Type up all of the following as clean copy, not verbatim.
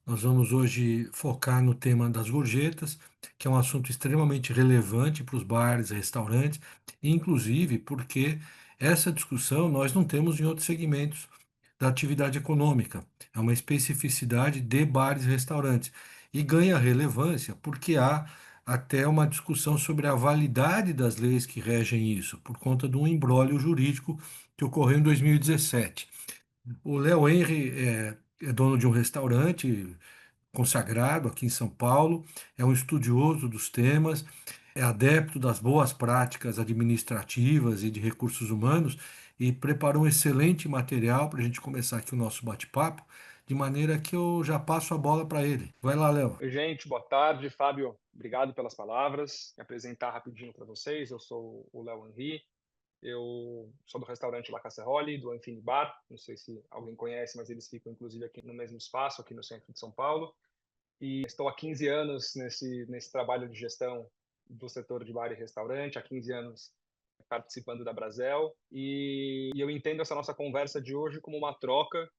Nós vamos hoje focar no tema das gorjetas, que é um assunto extremamente relevante para os bares e restaurantes, inclusive porque essa discussão nós não temos em outros segmentos da atividade econômica. É uma especificidade de bares e restaurantes e ganha relevância porque há até uma discussão sobre a validade das leis que regem isso, por conta de um imbróglio jurídico que ocorreu em 2017. O Léo Henry é dono de um restaurante consagrado aqui em São Paulo, é um estudioso dos temas, é adepto das boas práticas administrativas e de recursos humanos e preparou um excelente material para a gente começar aqui o nosso bate-papo, de maneira que eu já passo a bola para ele. Vai lá, Léo. Oi, gente, boa tarde. Fábio, obrigado pelas palavras. Me apresentar rapidinho para vocês. Eu sou o Léo Henry. Eu sou do restaurante La Casserole, do Infini Bar. Não sei se alguém conhece, mas eles ficam inclusive aqui no mesmo espaço, aqui no centro de São Paulo. E estou há 15 anos nesse trabalho de gestão do setor de bar e restaurante, há 15 anos participando da Brasel. E eu entendo essa nossa conversa de hoje como uma troca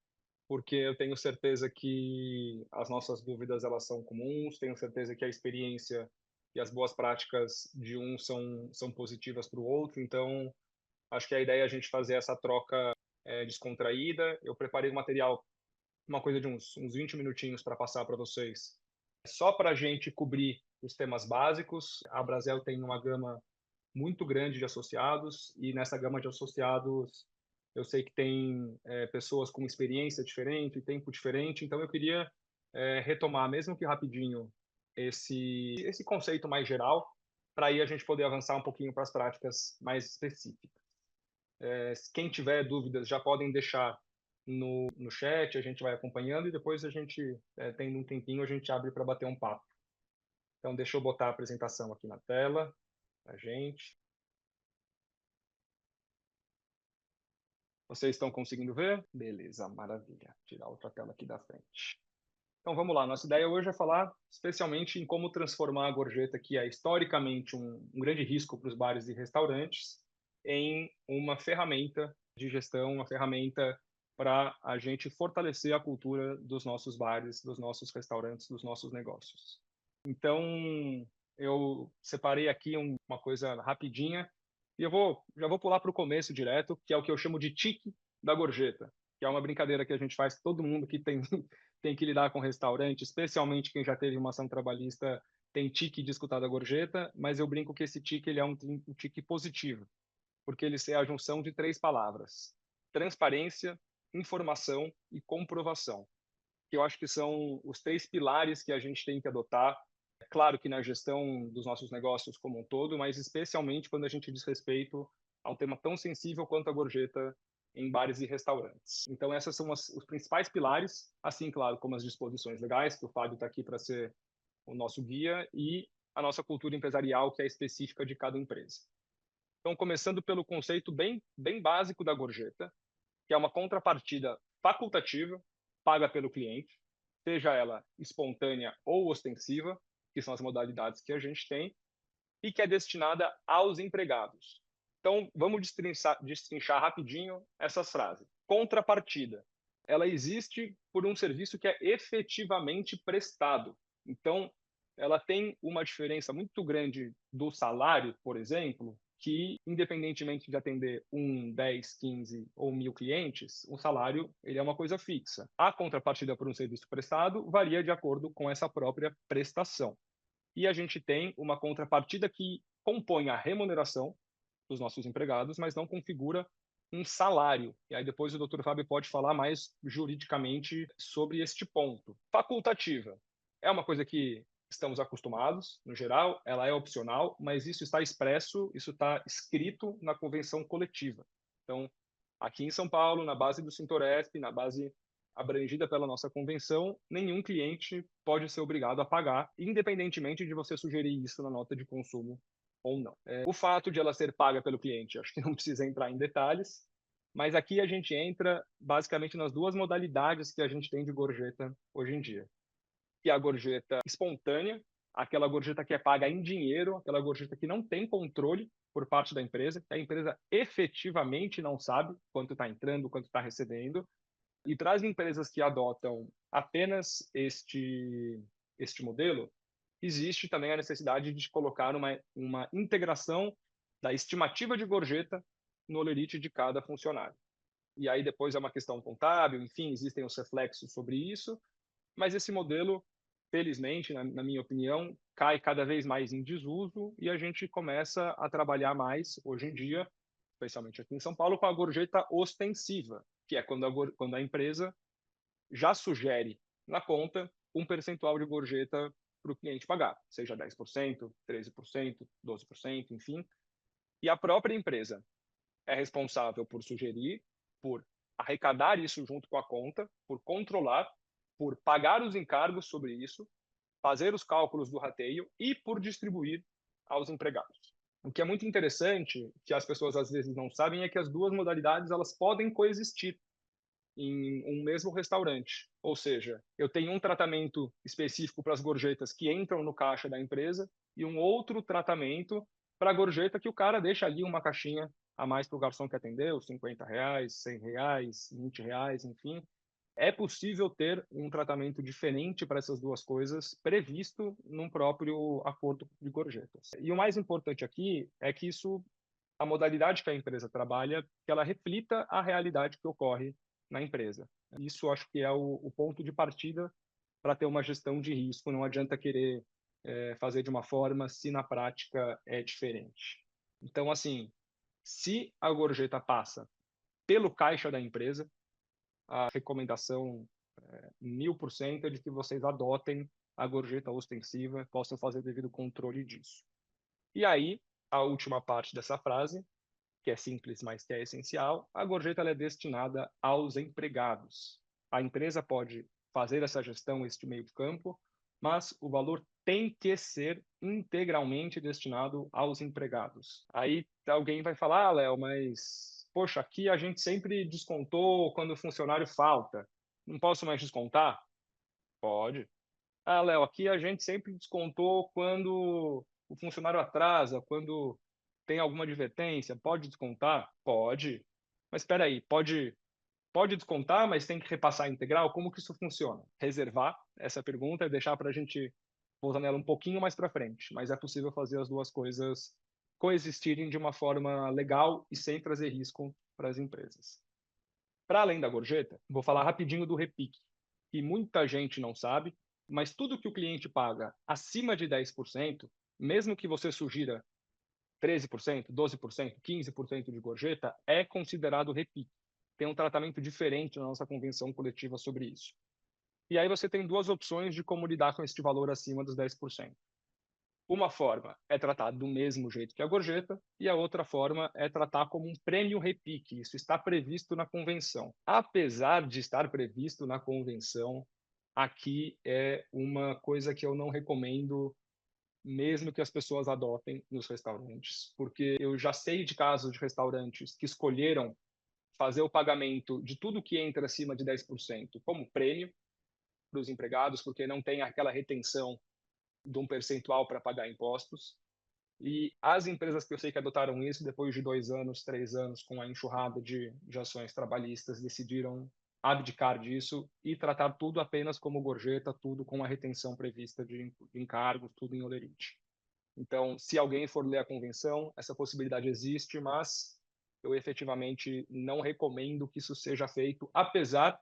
porque eu tenho certeza que as nossas dúvidas elas são comuns, tenho certeza que a experiência e as boas práticas de um são positivas para o outro, então acho que a ideia é a gente fazer essa troca descontraída. Eu preparei um material, uma coisa de uns 20 minutinhos para passar para vocês, só para a gente cobrir os temas básicos. A Brasel tem uma gama muito grande de associados e nessa gama de associados eu sei que tem pessoas com experiência diferente, tempo diferente, então eu queria retomar, mesmo que rapidinho, esse conceito mais geral, para aí a gente poder avançar um pouquinho para as práticas mais específicas. Quem tiver dúvidas já podem deixar no chat, a gente vai acompanhando e depois a gente, tendo um tempinho, a gente abre para bater um papo. Então, deixa eu botar a apresentação aqui na tela, a gente. Vocês estão conseguindo ver? Beleza, maravilha. Tirar outra tela aqui da frente. Então vamos lá. Nossa ideia hoje é falar especialmente em como transformar a gorjeta, que é historicamente um grande risco para os bares e restaurantes, em uma ferramenta de gestão, uma ferramenta para a gente fortalecer a cultura dos nossos bares, dos nossos restaurantes, dos nossos negócios. Então, eu separei aqui uma coisa rapidinha e já vou pular para o começo direto, que é o que eu chamo de tique da gorjeta, que é uma brincadeira que a gente faz com todo mundo que tem, tem que lidar com restaurante, especialmente quem já teve uma ação trabalhista, tem tique de escutar da gorjeta, mas eu brinco que esse tique ele é um tique positivo, porque ele é a junção de três palavras: transparência, informação e comprovação, que eu acho que são os três pilares que a gente tem que adotar. É claro que na gestão dos nossos negócios como um todo, mas especialmente quando a gente diz respeito a um tema tão sensível quanto a gorjeta em bares e restaurantes. Então, essas são os principais pilares, assim, claro, como as disposições legais, que o Fábio está aqui para ser o nosso guia, e a nossa cultura empresarial, que é específica de cada empresa. Então, começando pelo conceito bem básico da gorjeta, que é uma contrapartida facultativa, paga pelo cliente, seja ela espontânea ou ostensiva, que são as modalidades que a gente tem, e que é destinada aos empregados. Então, vamos destrinchar rapidinho essas frases. Contrapartida. Ela existe por um serviço que é efetivamente prestado. Então, ela tem uma diferença muito grande do salário, por exemplo, que, independentemente de atender 10, 15 ou 1.000 clientes, o salário ele é uma coisa fixa. A contrapartida por um serviço prestado varia de acordo com essa própria prestação. E a gente tem uma contrapartida que compõe a remuneração dos nossos empregados, mas não configura um salário. E aí depois o Dr. Fábio pode falar mais juridicamente sobre este ponto. Facultativa. É uma coisa que estamos acostumados, no geral, ela é opcional, mas isso está expresso, isso está escrito na convenção coletiva. Então, aqui em São Paulo, na base do Sintoresp, na base abrangida pela nossa convenção, nenhum cliente pode ser obrigado a pagar, independentemente de você sugerir isso na nota de consumo ou não. O fato de ela ser paga pelo cliente, acho que não precisa entrar em detalhes, mas aqui a gente entra basicamente nas duas modalidades que a gente tem de gorjeta hoje em dia, que é a gorjeta espontânea, aquela gorjeta que é paga em dinheiro, aquela gorjeta que não tem controle por parte da empresa, que a empresa efetivamente não sabe quanto está entrando, quanto está recebendo, E para as empresas que adotam apenas este modelo, existe também a necessidade de colocar uma integração da estimativa de gorjeta no holerite de cada funcionário. E aí depois é uma questão contábil, enfim, existem os reflexos sobre isso, mas esse modelo, felizmente, na minha opinião, cai cada vez mais em desuso e a gente começa a trabalhar mais, hoje em dia, especialmente aqui em São Paulo, com a gorjeta ostensiva, que é quando a empresa já sugere na conta um percentual de gorjeta para o cliente pagar, seja 10%, 13%, 12%, enfim. E a própria empresa é responsável por sugerir, por arrecadar isso junto com a conta, por controlar, por pagar os encargos sobre isso, fazer os cálculos do rateio e por distribuir aos empregados. O que é muito interessante, que as pessoas às vezes não sabem, é que as duas modalidades elas podem coexistir em um mesmo restaurante. Ou seja, eu tenho um tratamento específico para as gorjetas que entram no caixa da empresa e um outro tratamento para a gorjeta que o cara deixa ali uma caixinha a mais para o garçom que atendeu, R$ 50, R$ 100, R$ 20, enfim. É possível ter um tratamento diferente para essas duas coisas previsto num próprio acordo de gorjetas. E o mais importante aqui é que isso, a modalidade que a empresa trabalha, que ela reflita a realidade que ocorre na empresa. Isso acho que é o ponto de partida para ter uma gestão de risco. Não adianta querer fazer de uma forma se na prática é diferente. Então, assim, se a gorjeta passa pelo caixa da empresa, a recomendação 1000% é de que vocês adotem a gorjeta ostensiva, possam fazer devido controle disso. E aí, a última parte dessa frase, que é simples, mas que é essencial, a gorjeta é destinada aos empregados. A empresa pode fazer essa gestão, este meio campo, mas o valor tem que ser integralmente destinado aos empregados. Aí alguém vai falar, Léo, mas, poxa, aqui a gente sempre descontou quando o funcionário falta. Não posso mais descontar? Pode. Ah, Léo, aqui a gente sempre descontou quando o funcionário atrasa, quando tem alguma advertência. Pode descontar? Pode. Mas espera aí, pode descontar, mas tem que repassar integral? Como que isso funciona? Reservar essa pergunta e deixar para a gente voltar nela um pouquinho mais para frente. Mas é possível fazer as duas coisas coexistirem de uma forma legal e sem trazer risco para as empresas. Para além da gorjeta, vou falar rapidinho do repique, que muita gente não sabe, mas tudo que o cliente paga acima de 10%, mesmo que você sugira 13%, 12%, 15% de gorjeta, é considerado repique. Tem um tratamento diferente na nossa convenção coletiva sobre isso. E aí você tem duas opções de como lidar com este valor acima dos 10%. Uma forma é tratar do mesmo jeito que a gorjeta e a outra forma é tratar como um prêmio repique. Isso está previsto na convenção. Apesar de estar previsto na convenção, aqui é uma coisa que eu não recomendo mesmo que as pessoas adotem nos restaurantes, porque eu já sei de casos de restaurantes que escolheram fazer o pagamento de tudo que entra acima de 10% como prêmio para os empregados, porque não tem aquela retenção de um percentual para pagar impostos. E as empresas que eu sei que adotaram isso, depois de 2 anos, 3 anos, com a enxurrada de ações trabalhistas, decidiram abdicar disso e tratar tudo apenas como gorjeta, tudo com a retenção prevista de encargos, tudo em holerite. Então, se alguém for ler a convenção, essa possibilidade existe, mas eu efetivamente não recomendo que isso seja feito, apesar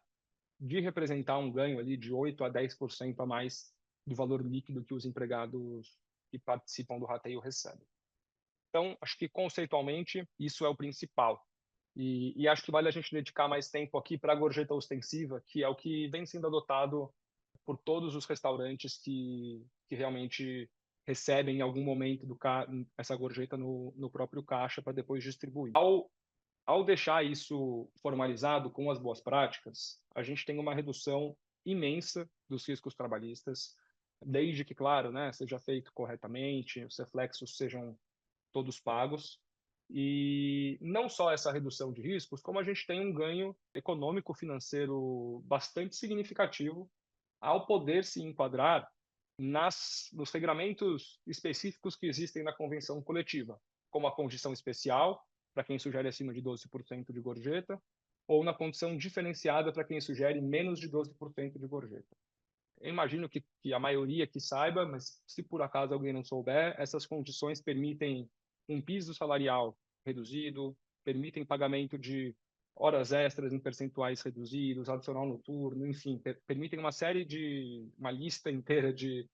de representar um ganho ali de 8 a 10% a mais do valor líquido que os empregados que participam do rateio recebem. Então, acho que conceitualmente isso é o principal. E acho que vale a gente dedicar mais tempo aqui para a gorjeta ostensiva, que é o que vem sendo adotado por todos os restaurantes que realmente recebem em algum momento essa gorjeta no próprio caixa para depois distribuir. Ao deixar isso formalizado com as boas práticas, a gente tem uma redução imensa dos riscos trabalhistas, desde que, claro, né, seja feito corretamente, os reflexos sejam todos pagos. E não só essa redução de riscos, como a gente tem um ganho econômico financeiro bastante significativo ao poder se enquadrar nos regramentos específicos que existem na convenção coletiva, como a condição especial, para quem sugere acima de 12% de gorjeta, ou na condição diferenciada para quem sugere menos de 12% de gorjeta. Eu imagino que a maioria que saiba, mas se por acaso alguém não souber, essas condições permitem um piso salarial reduzido, permitem pagamento de horas extras em percentuais reduzidos, adicional noturno, enfim, permitem uma lista inteira de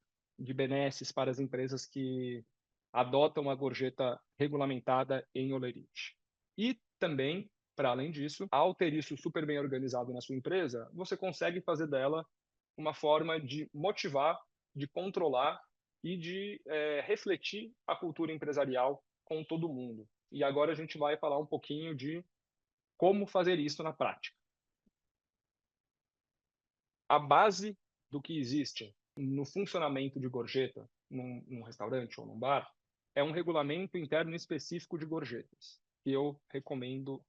benesses para as empresas que adotam a gorjeta regulamentada em Olerite. E também, para além disso, ao ter isso super bem organizado na sua empresa, você consegue fazer dela uma forma de motivar, de controlar e de refletir a cultura empresarial com todo mundo. E agora a gente vai falar um pouquinho de como fazer isso na prática. A base do que existe no funcionamento de gorjeta num restaurante ou num bar é um regulamento interno específico de gorjetas, que eu recomendo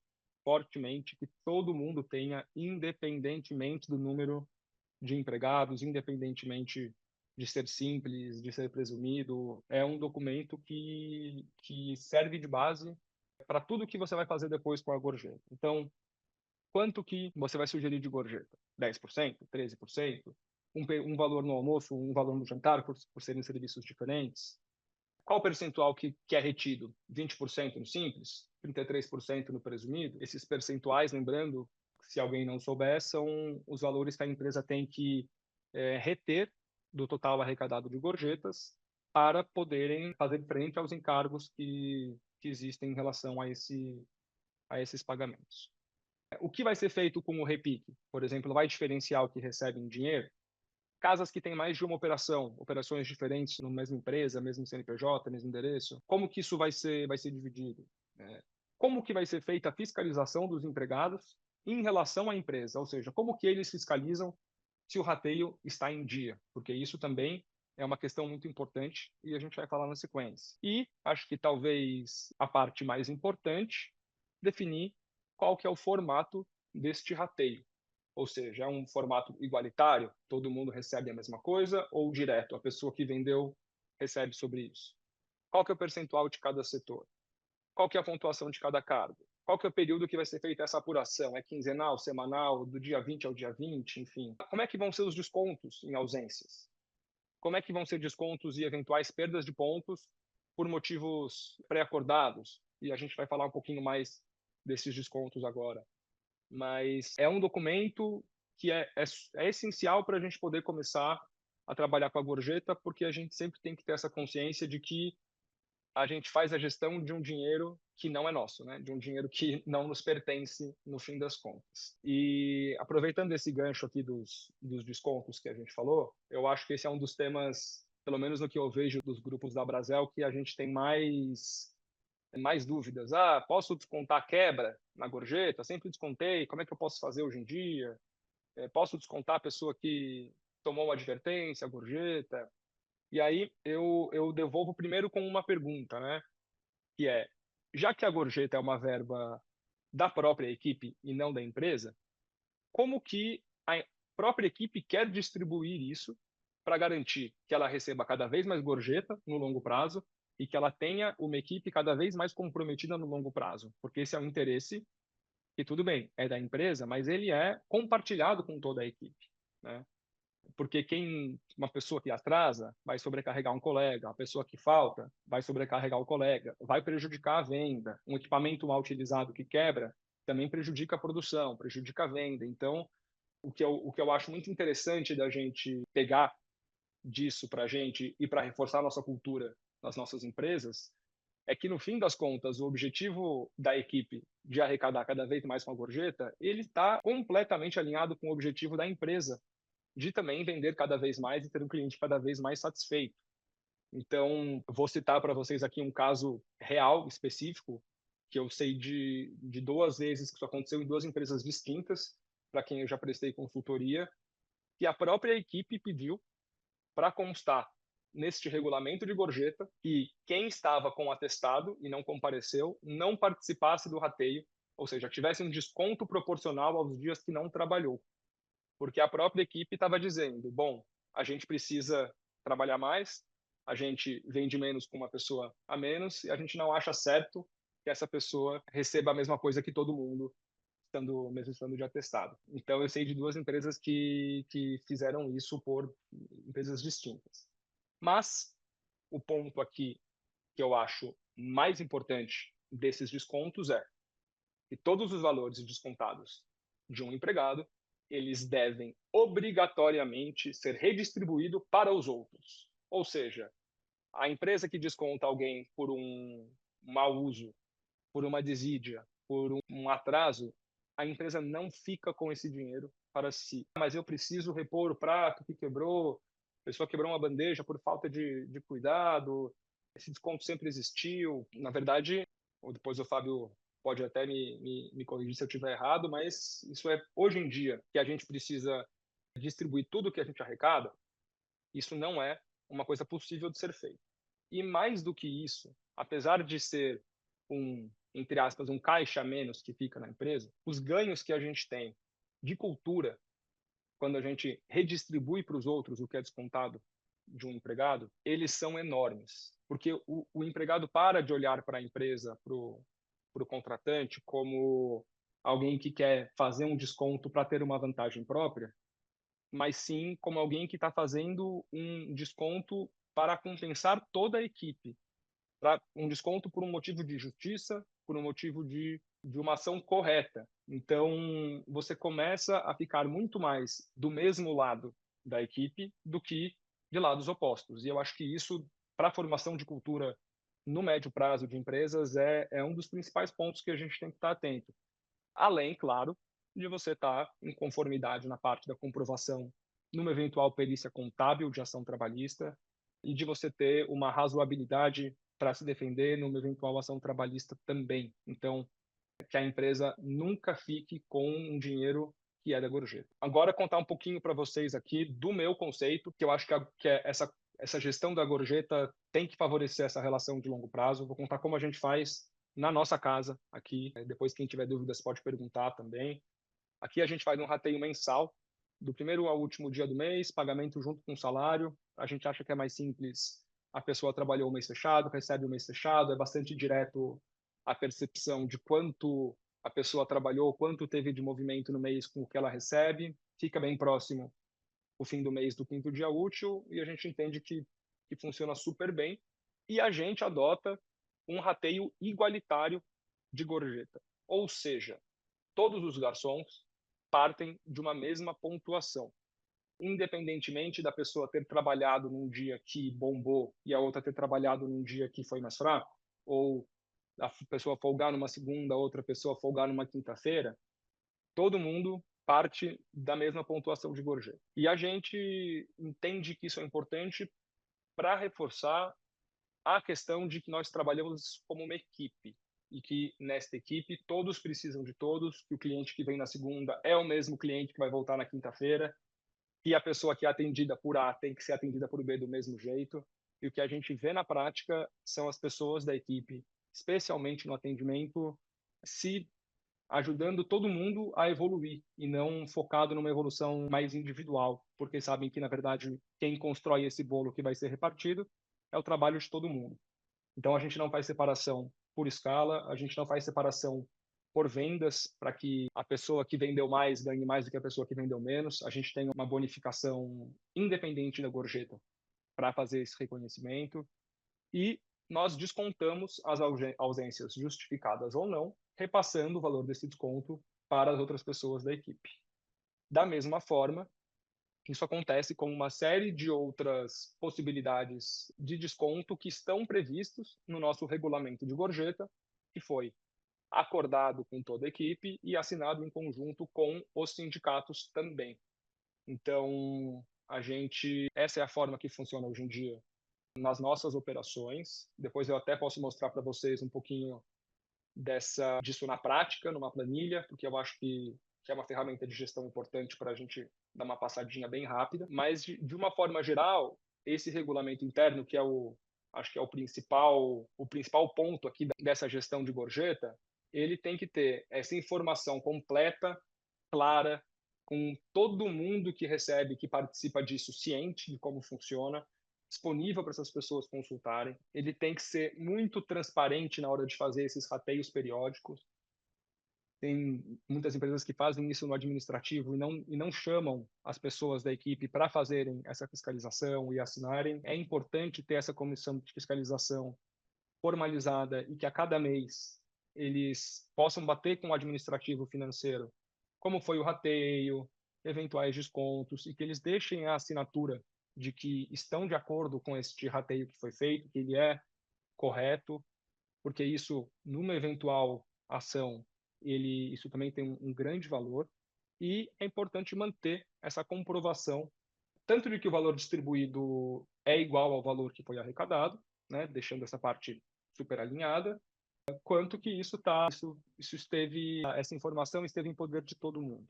fortemente que todo mundo tenha, independentemente do número de empregados, independentemente de ser simples, de ser presumido. É um documento que serve de base para tudo que você vai fazer depois com a gorjeta. Então, quanto que você vai sugerir de gorjeta? 10%? 13%? Um valor no almoço, um valor no jantar, por serem serviços diferentes? Qual o percentual que é retido? 20% no simples? 33% no presumido? Esses percentuais, lembrando, se alguém não souber, são os valores que a empresa tem que reter do total arrecadado de gorjetas para poderem fazer frente aos encargos que existem em relação a esses pagamentos. O que vai ser feito com o repique? Por exemplo, vai diferenciar o que recebe em dinheiro? Casas que têm mais de uma operação, operações diferentes na mesma empresa, mesmo CNPJ, mesmo endereço, como que isso vai ser dividido? Como que vai ser feita a fiscalização dos empregados em relação à empresa? Ou seja, como que eles fiscalizam se o rateio está em dia? Porque isso também é uma questão muito importante e a gente vai falar na sequência. E acho que talvez a parte mais importante, definir qual que é o formato deste rateio. Ou seja, é um formato igualitário, todo mundo recebe a mesma coisa, ou direto, a pessoa que vendeu recebe sobre isso? Qual que é o percentual de cada setor? Qual que é a pontuação de cada cargo? Qual que é o período que vai ser feita essa apuração? É quinzenal, semanal, do dia 20 ao dia 20, enfim? Como é que vão ser os descontos em ausências? Como é que vão ser descontos e eventuais perdas de pontos por motivos pré-acordados? E a gente vai falar um pouquinho mais desses descontos agora. Mas é um documento que é essencial para a gente poder começar a trabalhar com a gorjeta, porque a gente sempre tem que ter essa consciência de que a gente faz a gestão de um dinheiro que não é nosso, né? De um dinheiro que não nos pertence no fim das contas. E aproveitando esse gancho aqui dos descontos que a gente falou, eu acho que esse é um dos temas, pelo menos no que eu vejo dos grupos da Brasel, que a gente tem mais dúvidas. Ah, posso descontar quebra na gorjeta? Sempre descontei. Como é que eu posso fazer hoje em dia? Posso descontar a pessoa que tomou uma advertência, a gorjeta? E aí eu devolvo primeiro com uma pergunta, né? Que é, já que a gorjeta é uma verba da própria equipe e não da empresa, como que a própria equipe quer distribuir isso para garantir que ela receba cada vez mais gorjeta no longo prazo e que ela tenha uma equipe cada vez mais comprometida no longo prazo? Porque esse é um interesse que, tudo bem, é da empresa, mas ele é compartilhado com toda a equipe, né? Porque uma pessoa que atrasa vai sobrecarregar um colega, a pessoa que falta vai sobrecarregar o colega, vai prejudicar a venda. Um equipamento mal utilizado que quebra também prejudica a produção, prejudica a venda. Então, o que eu acho muito interessante da gente pegar disso para a gente e para reforçar a nossa cultura nas nossas empresas é que, no fim das contas, o objetivo da equipe de arrecadar cada vez mais com a gorjeta, ele está completamente alinhado com o objetivo da empresa de também vender cada vez mais e ter um cliente cada vez mais satisfeito. Então, vou citar para vocês aqui um caso real, específico, que eu sei de duas vezes que isso aconteceu em duas empresas distintas, para quem eu já prestei consultoria, que a própria equipe pediu para constar neste regulamento de gorjeta que quem estava com atestado e não compareceu não participasse do rateio, ou seja, tivesse um desconto proporcional aos dias que não trabalhou. Porque a própria equipe estava dizendo, bom, a gente precisa trabalhar mais, a gente vende menos com uma pessoa a menos e a gente não acha certo que essa pessoa receba a mesma coisa que todo mundo mesmo estando de atestado. Então, eu sei de 2 empresas que fizeram isso por empresas distintas. Mas o ponto aqui que eu acho mais importante desses descontos é que todos os valores descontados de um empregado, eles devem obrigatoriamente ser redistribuídos para os outros. Ou seja, a empresa que desconta alguém por um mau uso, por uma desídia, por um atraso, a empresa não fica com esse dinheiro para si. Mas eu preciso repor o prato que quebrou, a pessoa quebrou uma bandeja por falta de cuidado, esse desconto sempre existiu. Na verdade, ou depois o Fábio pode até me corrigir se eu estiver errado, mas isso é hoje em dia que a gente precisa distribuir tudo que a gente arrecada, isso não é uma coisa possível de ser feita. E mais do que isso, apesar de ser entre aspas, um caixa a menos que fica na empresa, os ganhos que a gente tem de cultura, quando a gente redistribui para os outros o que é descontado de um empregado, eles são enormes. Porque o empregado para de olhar para a empresa, para o contratante, como alguém que quer fazer um desconto para ter uma vantagem própria, mas sim como alguém que está fazendo um desconto para compensar toda a equipe, para um desconto por um motivo de justiça, por um motivo de uma ação correta. Então, você começa a ficar muito mais do mesmo lado da equipe do que de lados opostos. E eu acho que isso, para a formação de cultura no médio prazo de empresas, é um dos principais pontos que a gente tem que estar atento. Além, claro, de você estar em conformidade na parte da comprovação numa eventual perícia contábil de ação trabalhista e de você ter uma razoabilidade para se defender numa eventual ação trabalhista também. Então, que a empresa nunca fique com um dinheiro que é da gorjeta. Agora, contar um pouquinho para vocês aqui do meu conceito, que eu acho que essa gestão da gorjeta tem que favorecer essa relação de longo prazo. Vou contar como a gente faz na nossa casa aqui. Depois, quem tiver dúvidas pode perguntar também. Aqui a gente faz um rateio mensal, do primeiro ao último dia do mês, pagamento junto com o salário. A gente acha que é mais simples. A pessoa trabalhou o mês fechado, recebe o mês fechado, é bastante direto a percepção de quanto a pessoa trabalhou, quanto teve de movimento no mês com o que ela recebe. Fica bem próximo o fim do mês do quinto dia útil e a gente entende que funciona super bem. E a gente adota um rateio igualitário de gorjeta. Ou seja, todos os garçons partem de uma mesma pontuação. Independentemente da pessoa ter trabalhado num dia que bombou e a outra ter trabalhado num dia que foi mais fraco, ou a pessoa folgar numa segunda, outra pessoa folgar numa quinta-feira, todo mundo parte da mesma pontuação de gorjeta. E a gente entende que isso é importante para reforçar a questão de que nós trabalhamos como uma equipe e que nesta equipe todos precisam de todos, que o cliente que vem na segunda é o mesmo cliente que vai voltar na quinta-feira, que a pessoa que é atendida por A tem que ser atendida por B do mesmo jeito. E o que a gente vê na prática são as pessoas da equipe, especialmente no atendimento, se ajudando todo mundo a evoluir e não focado numa evolução mais individual, porque sabem que, na verdade, quem constrói esse bolo que vai ser repartido é o trabalho de todo mundo. Então, a gente não faz separação por escala, a gente não faz separação por vendas, para que a pessoa que vendeu mais ganhe mais do que a pessoa que vendeu menos. A gente tem uma bonificação independente da gorjeta para fazer esse reconhecimento e nós descontamos as ausências justificadas ou não, repassando o valor desse desconto para as outras pessoas da equipe. Da mesma forma, isso acontece com uma série de outras possibilidades de desconto que estão previstos no nosso regulamento de gorjeta, que foi acordado com toda a equipe e assinado em conjunto com os sindicatos também. Então, essa é a forma que funciona hoje em dia nas nossas operações. Depois eu até posso mostrar para vocês um pouquinho disso na prática, numa planilha, porque eu acho que é uma ferramenta de gestão importante para a gente dar uma passadinha bem rápida. Mas, de uma forma geral, esse regulamento interno, que acho que é o principal ponto aqui dessa gestão de gorjeta, ele tem que ter essa informação completa, clara, com todo mundo que recebe, que participa disso, ciente de como funciona, disponível para essas pessoas consultarem. Ele tem que ser muito transparente na hora de fazer esses rateios periódicos. Tem muitas empresas que fazem isso no administrativo e não chamam as pessoas da equipe para fazerem essa fiscalização e assinarem. É importante ter essa comissão de fiscalização formalizada e que a cada mês eles possam bater com o administrativo financeiro, como foi o rateio, eventuais descontos, e que eles deixem a assinatura de que estão de acordo com este rateio que foi feito, que ele é correto, porque isso, numa eventual ação, isso também tem um grande valor, e é importante manter essa comprovação, tanto de que o valor distribuído é igual ao valor que foi arrecadado, né, deixando essa parte super alinhada, quanto que isso esteve, essa informação esteve em poder de todo mundo.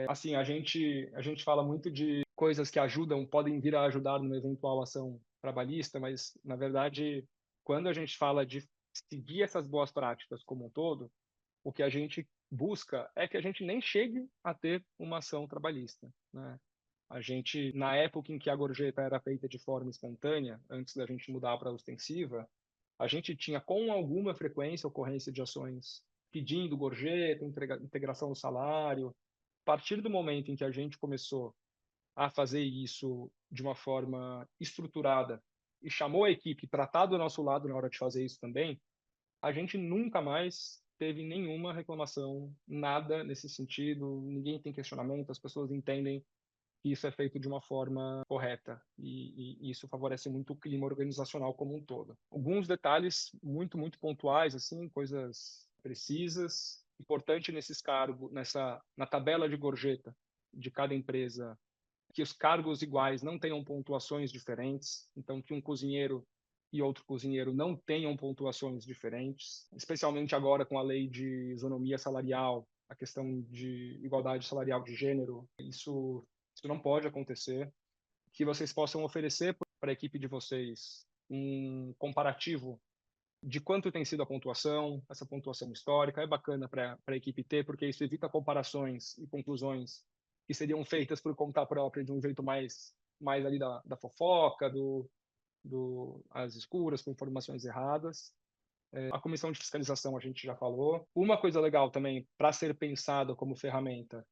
Assim, a gente fala muito de coisas que ajudam, podem vir a ajudar numa eventual ação trabalhista, mas, na verdade, quando a gente fala de seguir essas boas práticas como um todo, o que a gente busca é que a gente nem chegue a ter uma ação trabalhista, né? A gente, na época em que a gorjeta era feita de forma espontânea, antes da gente mudar para a ostensiva, a gente tinha com alguma frequência ocorrência de ações pedindo gorjeta, integração do salário. A partir do momento em que a gente começou a fazer isso de uma forma estruturada e chamou a equipe para estar do nosso lado na hora de fazer isso também, a gente nunca mais teve nenhuma reclamação, nada nesse sentido, ninguém tem questionamento, as pessoas entendem que isso é feito de uma forma correta e isso favorece muito o clima organizacional como um todo. Alguns detalhes muito pontuais, assim, coisas precisas. Importante nesses cargos, na tabela de gorjeta de cada empresa, que os cargos iguais não tenham pontuações diferentes, então que um cozinheiro e outro cozinheiro não tenham pontuações diferentes, especialmente agora com a lei de isonomia salarial, a questão de igualdade salarial de gênero, isso não pode acontecer. Que vocês possam oferecer para a equipe de vocês um comparativo de quanto tem sido a pontuação, essa pontuação histórica, é bacana para a equipe ter, porque isso evita comparações e conclusões que seriam feitas por conta própria de um jeito mais ali da fofoca, às escuras, com informações erradas. A comissão de fiscalização a gente já falou. Uma coisa legal também, para ser pensada como ferramenta,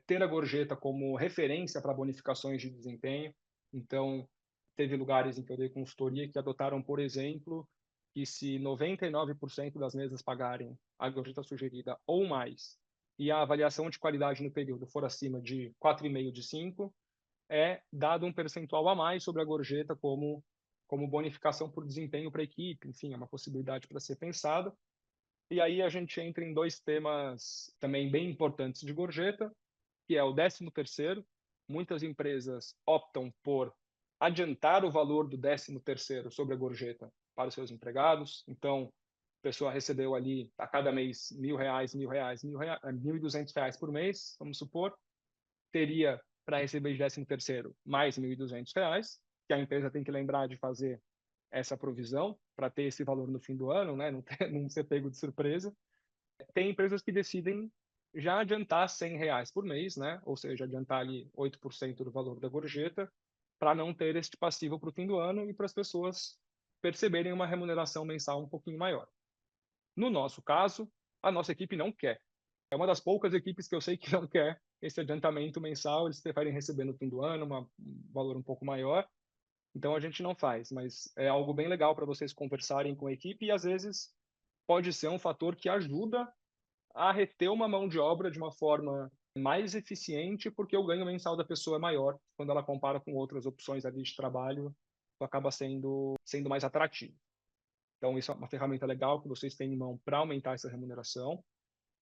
ter a gorjeta como referência para bonificações de desempenho. Então, teve lugares em que eu dei consultoria que adotaram, por exemplo, que se 99% das mesas pagarem a gorjeta sugerida ou mais, e a avaliação de qualidade no período for acima de 4,5 de 5, é dado um percentual a mais sobre a gorjeta como bonificação por desempenho para a equipe. Enfim, é uma possibilidade para ser pensada. E aí a gente entra em dois temas também bem importantes de gorjeta, que é o 13º. Muitas empresas optam por adiantar o valor do 13º sobre a gorjeta para os seus empregados. Então, a pessoa recebeu ali a cada mês R$ 1.000, R$ 1.200 por mês, vamos supor, teria para receber de 13º mais R$ 1.200, que a empresa tem que lembrar de fazer essa provisão para ter esse valor no fim do ano, né? Não ser pego de surpresa. Tem empresas que decidem já adiantar R$ 100 por mês, né? Ou seja, adiantar ali 8% do valor da gorjeta, para não ter este passivo para o fim do ano e para as pessoas perceberem uma remuneração mensal um pouquinho maior. No nosso caso, a nossa equipe não quer. É uma das poucas equipes que eu sei que não quer esse adiantamento mensal, eles preferem receber no fim do ano um valor um pouco maior, então a gente não faz, mas é algo bem legal para vocês conversarem com a equipe e às vezes pode ser um fator que ajuda a reter uma mão de obra de uma forma mais eficiente, porque o ganho mensal da pessoa é maior quando ela compara com outras opções ali de trabalho, acaba sendo mais atrativo. Então, isso é uma ferramenta legal que vocês têm em mão para aumentar essa remuneração.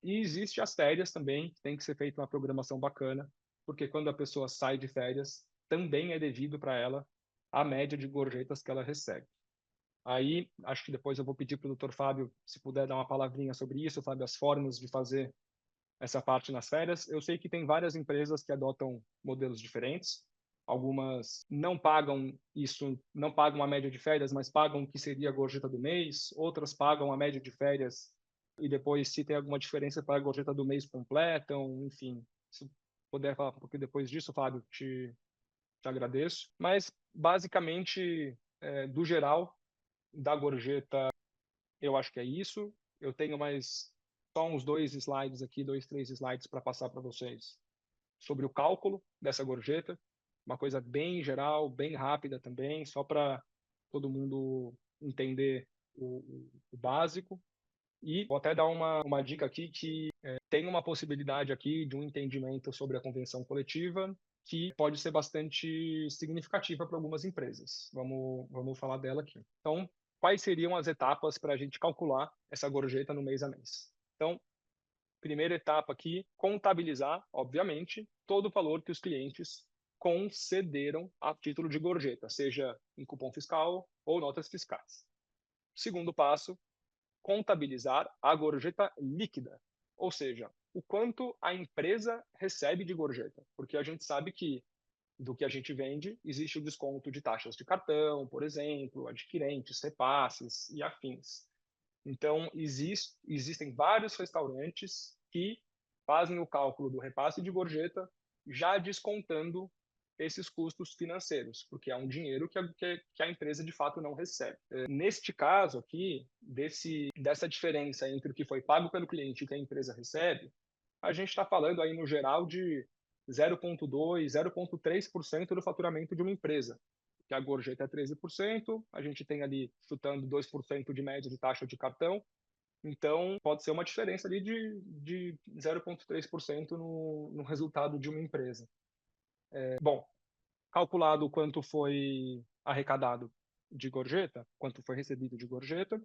E existe as férias também, que tem que ser feita uma programação bacana, porque quando a pessoa sai de férias, também é devido para ela a média de gorjetas que ela recebe. Aí, acho que depois eu vou pedir para o Dr. Fábio, se puder dar uma palavrinha sobre isso, Fábio, as formas de fazer essa parte nas férias. Eu sei que tem várias empresas que adotam modelos diferentes. Algumas não pagam isso, não pagam a média de férias, mas pagam o que seria a gorjeta do mês. Outras pagam a média de férias e depois, se tem alguma diferença para a gorjeta do mês, completam. Enfim, se puder falar um pouquinho depois disso, Fábio, te agradeço. Mas, basicamente, do geral, da gorjeta, eu acho que é isso. Eu tenho mais só uns 2 slides aqui, 2, 3 slides para passar para vocês sobre o cálculo dessa gorjeta, uma coisa bem geral, bem rápida também, só para todo mundo entender o básico. E vou até dar uma dica aqui que tem uma possibilidade aqui de um entendimento sobre a convenção coletiva que pode ser bastante significativa para algumas empresas. Vamos falar dela aqui. Então, quais seriam as etapas para a gente calcular essa gorjeta no mês a mês? Então, primeira etapa aqui, contabilizar, obviamente, todo o valor que os clientes concederam a título de gorjeta, seja em cupom fiscal ou notas fiscais. Segundo passo, contabilizar a gorjeta líquida, ou seja, o quanto a empresa recebe de gorjeta, porque a gente sabe que do que a gente vende existe o desconto de taxas de cartão, por exemplo, adquirentes, repasses e afins. Então, existem vários restaurantes que fazem o cálculo do repasse de gorjeta já descontando esses custos financeiros, porque é um dinheiro que a empresa de fato não recebe. Neste caso aqui, dessa diferença entre o que foi pago pelo cliente e o que a empresa recebe, a gente está falando aí no geral de 0,2, 0,3% do faturamento de uma empresa, que a gorjeta é 13%, a gente tem ali, chutando 2% de média de taxa de cartão, então pode ser uma diferença ali de 0,3% no resultado de uma empresa. Bom, calculado quanto foi arrecadado de gorjeta, quanto foi recebido de gorjeta,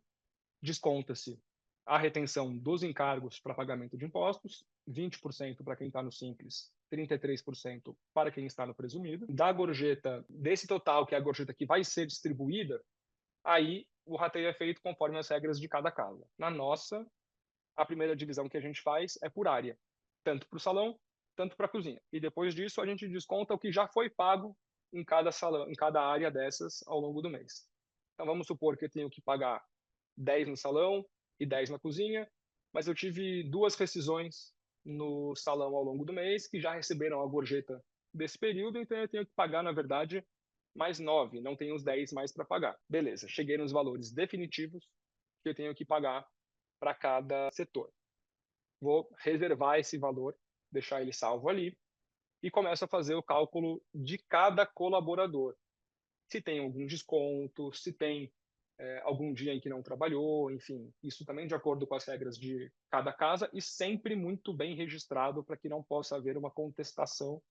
desconta-se a retenção dos encargos para pagamento de impostos, 20% para quem está no simples, 33% para quem está no presumido. Da gorjeta, desse total, que é a gorjeta que vai ser distribuída, aí o rateio é feito conforme as regras de cada casa. Na nossa, a primeira divisão que a gente faz é por área, tanto para o salão, tanto para a cozinha. E depois disso, a gente desconta o que já foi pago em cada salão, em cada área dessas ao longo do mês. Então vamos supor que eu tenho que pagar 10 no salão e 10 na cozinha, mas eu tive 2 rescisões no salão ao longo do mês que já receberam a gorjeta desse período, então eu tenho que pagar, na verdade, mais 9, não tenho os 10 mais para pagar. Beleza, cheguei nos valores definitivos que eu tenho que pagar para cada setor. Vou reservar esse valor, deixar ele salvo ali e começo a fazer o cálculo de cada colaborador. Se tem algum desconto, se tem algum dia em que não trabalhou, enfim, isso também de acordo com as regras de cada casa e sempre muito bem registrado para que não possa haver uma contestação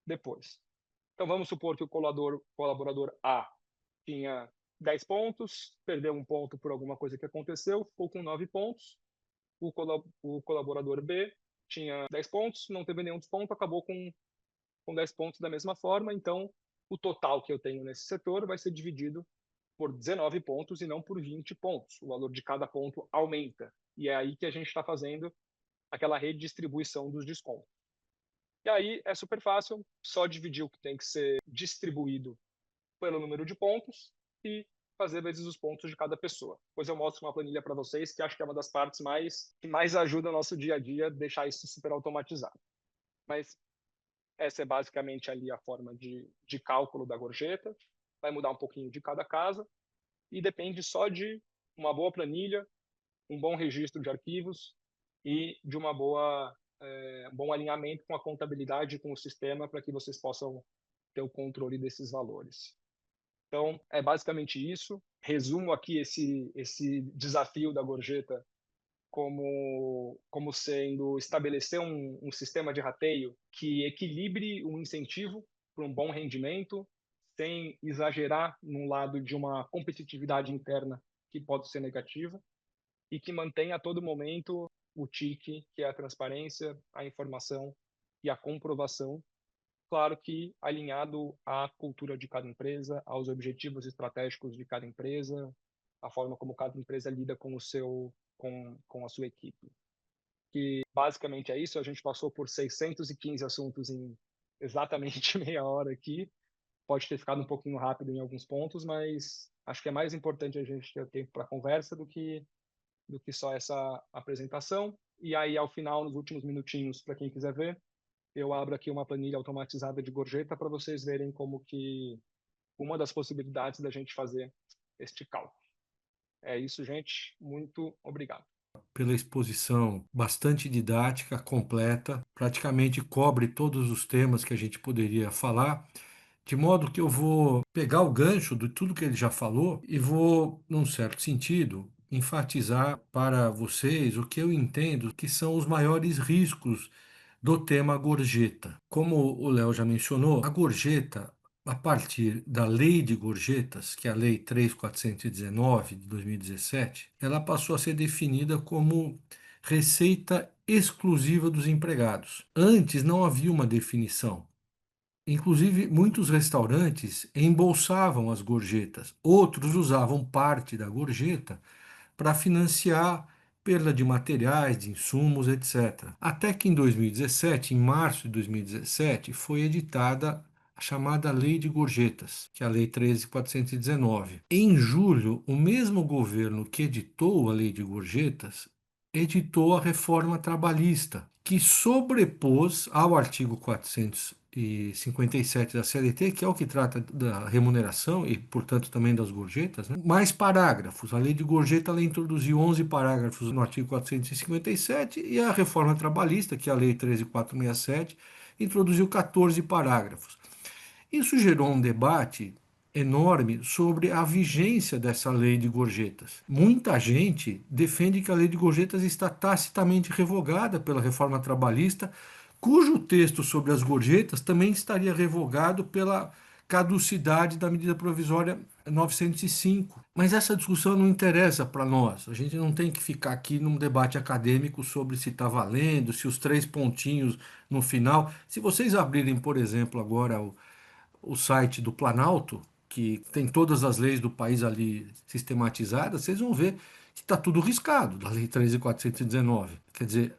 depois. Então vamos supor que o colaborador A tinha 10 pontos, perdeu um ponto por alguma coisa que aconteceu, ficou com 9 pontos. O colaborador B tinha 10 pontos, não teve nenhum desconto, acabou com 10 pontos da mesma forma, então o total que eu tenho nesse setor vai ser dividido por 19 pontos e não por 20 pontos. O valor de cada ponto aumenta. E é aí que a gente está fazendo aquela redistribuição dos descontos. E aí é super fácil, só dividir o que tem que ser distribuído pelo número de pontos e fazer vezes os pontos de cada pessoa. Depois eu mostro uma planilha para vocês, que acho que é uma das partes que mais ajuda o nosso dia a dia, deixar isso super automatizado. Mas essa é basicamente ali a forma de cálculo da gorjeta. Vai mudar um pouquinho de cada casa e depende só de uma boa planilha, um bom registro de arquivos e de um bom alinhamento com a contabilidade, com o sistema, para que vocês possam ter o controle desses valores. Então, é basicamente isso. Resumo aqui esse desafio da gorjeta como sendo estabelecer um sistema de rateio que equilibre o incentivo para um bom rendimento, sem exagerar no lado de uma competitividade interna que pode ser negativa, e que mantenha a todo momento o TIC, que é a transparência, a informação e a comprovação, claro que alinhado à cultura de cada empresa, aos objetivos estratégicos de cada empresa, a forma como cada empresa lida com a sua equipe. Que basicamente é isso, a gente passou por 615 assuntos em exatamente meia hora aqui. Pode ter ficado um pouquinho rápido em alguns pontos, mas acho que é mais importante a gente ter tempo para conversa do que só essa apresentação. E aí, ao final, nos últimos minutinhos, para quem quiser ver, eu abro aqui uma planilha automatizada de gorjeta para vocês verem como que uma das possibilidades da gente fazer este cálculo. É isso, gente. Muito obrigado. pela exposição bastante didática, completa, praticamente cobre todos os temas que a gente poderia falar, de modo que eu vou pegar o gancho de tudo que ele já falou e vou, num certo sentido, enfatizar para vocês o que eu entendo que são os maiores riscos do tema gorjeta. Como o Léo já mencionou, a gorjeta, a partir da Lei de Gorjetas, que é a Lei 3.419 de 2017, ela passou a ser definida como receita exclusiva dos empregados. Antes não havia uma definição. Inclusive, muitos restaurantes embolsavam as gorjetas, outros usavam parte da gorjeta para financiar perda de materiais, de insumos, etc. Até que em 2017, em março de 2017, foi editada a chamada Lei de Gorjetas, que é a Lei 13.419. Em julho, o mesmo governo que editou a Lei de Gorjetas editou a reforma trabalhista, que sobrepôs ao artigo 457 da CLT, que é o que trata da remuneração e, portanto, também das gorjetas, né? Mais parágrafos. A lei de gorjeta ela introduziu 11 parágrafos no artigo 457 e a reforma trabalhista, que é a lei 13.467, introduziu 14 parágrafos. Isso gerou um debate enorme sobre a vigência dessa lei de gorjetas. Muita gente defende que a lei de gorjetas está tacitamente revogada pela reforma trabalhista, cujo texto sobre as gorjetas também estaria revogado pela caducidade da medida provisória 905. Mas essa discussão não interessa para nós. A gente não tem que ficar aqui num debate acadêmico sobre se está valendo, se os três pontinhos no final. Se vocês abrirem, por exemplo, agora o site do Planalto, que tem todas as leis do país ali sistematizadas, vocês vão ver que está tudo riscado da Lei 13.419. Quer dizer,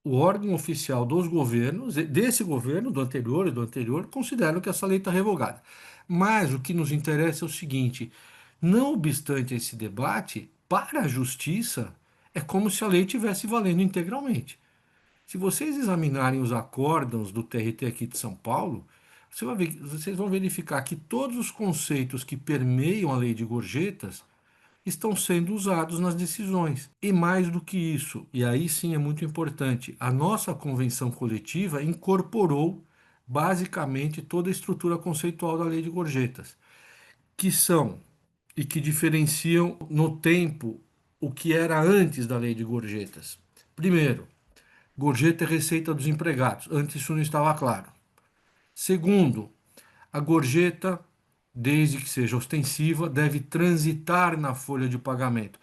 o órgão oficial dos governos, desse governo, do anterior e do anterior, consideram que essa lei está revogada. Mas o que nos interessa é o seguinte: não obstante esse debate, para a justiça, é como se a lei estivesse valendo integralmente. Se vocês examinarem os acórdãos do TRT aqui de São Paulo, vocês vão verificar que todos os conceitos que permeiam a lei de gorjetas estão sendo usados nas decisões. E mais do que isso, e aí sim é muito importante, a nossa convenção coletiva incorporou basicamente toda a estrutura conceitual da lei de gorjetas, que são e que diferenciam no tempo o que era antes da lei de gorjetas. Primeiro, gorjeta é receita dos empregados. Antes isso não estava claro. Segundo, a gorjeta, desde que seja ostensiva, deve transitar na folha de pagamento.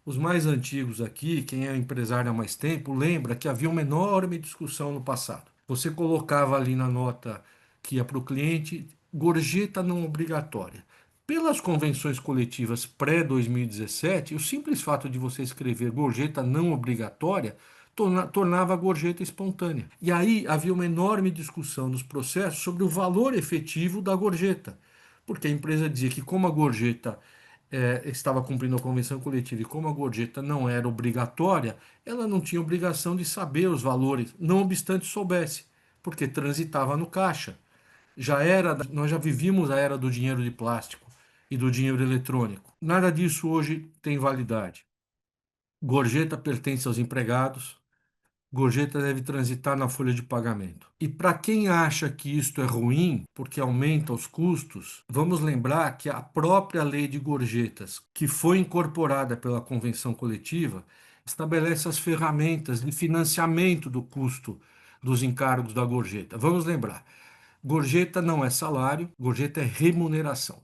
Os mais antigos aqui, quem é empresário há mais tempo, lembra que havia uma enorme discussão no passado. Você colocava ali na nota que ia para o cliente, gorjeta não obrigatória. Pelas convenções coletivas pré-2017, o simples fato de você escrever gorjeta não obrigatória tornava a gorjeta espontânea. E aí havia uma enorme discussão nos processos sobre o valor efetivo da gorjeta, porque a empresa dizia que, como a gorjeta estava cumprindo a convenção coletiva e como a gorjeta não era obrigatória, ela não tinha obrigação de saber os valores, não obstante soubesse, porque transitava no caixa. Nós já vivíamos a era do dinheiro de plástico e do dinheiro eletrônico. Nada disso hoje tem validade. Gorjeta pertence aos empregados, gorjeta deve transitar na folha de pagamento. E para quem acha que isto é ruim, porque aumenta os custos, vamos lembrar que a própria lei de gorjetas, que foi incorporada pela convenção coletiva, estabelece as ferramentas de financiamento do custo dos encargos da gorjeta. Vamos lembrar, gorjeta não é salário, gorjeta é remuneração.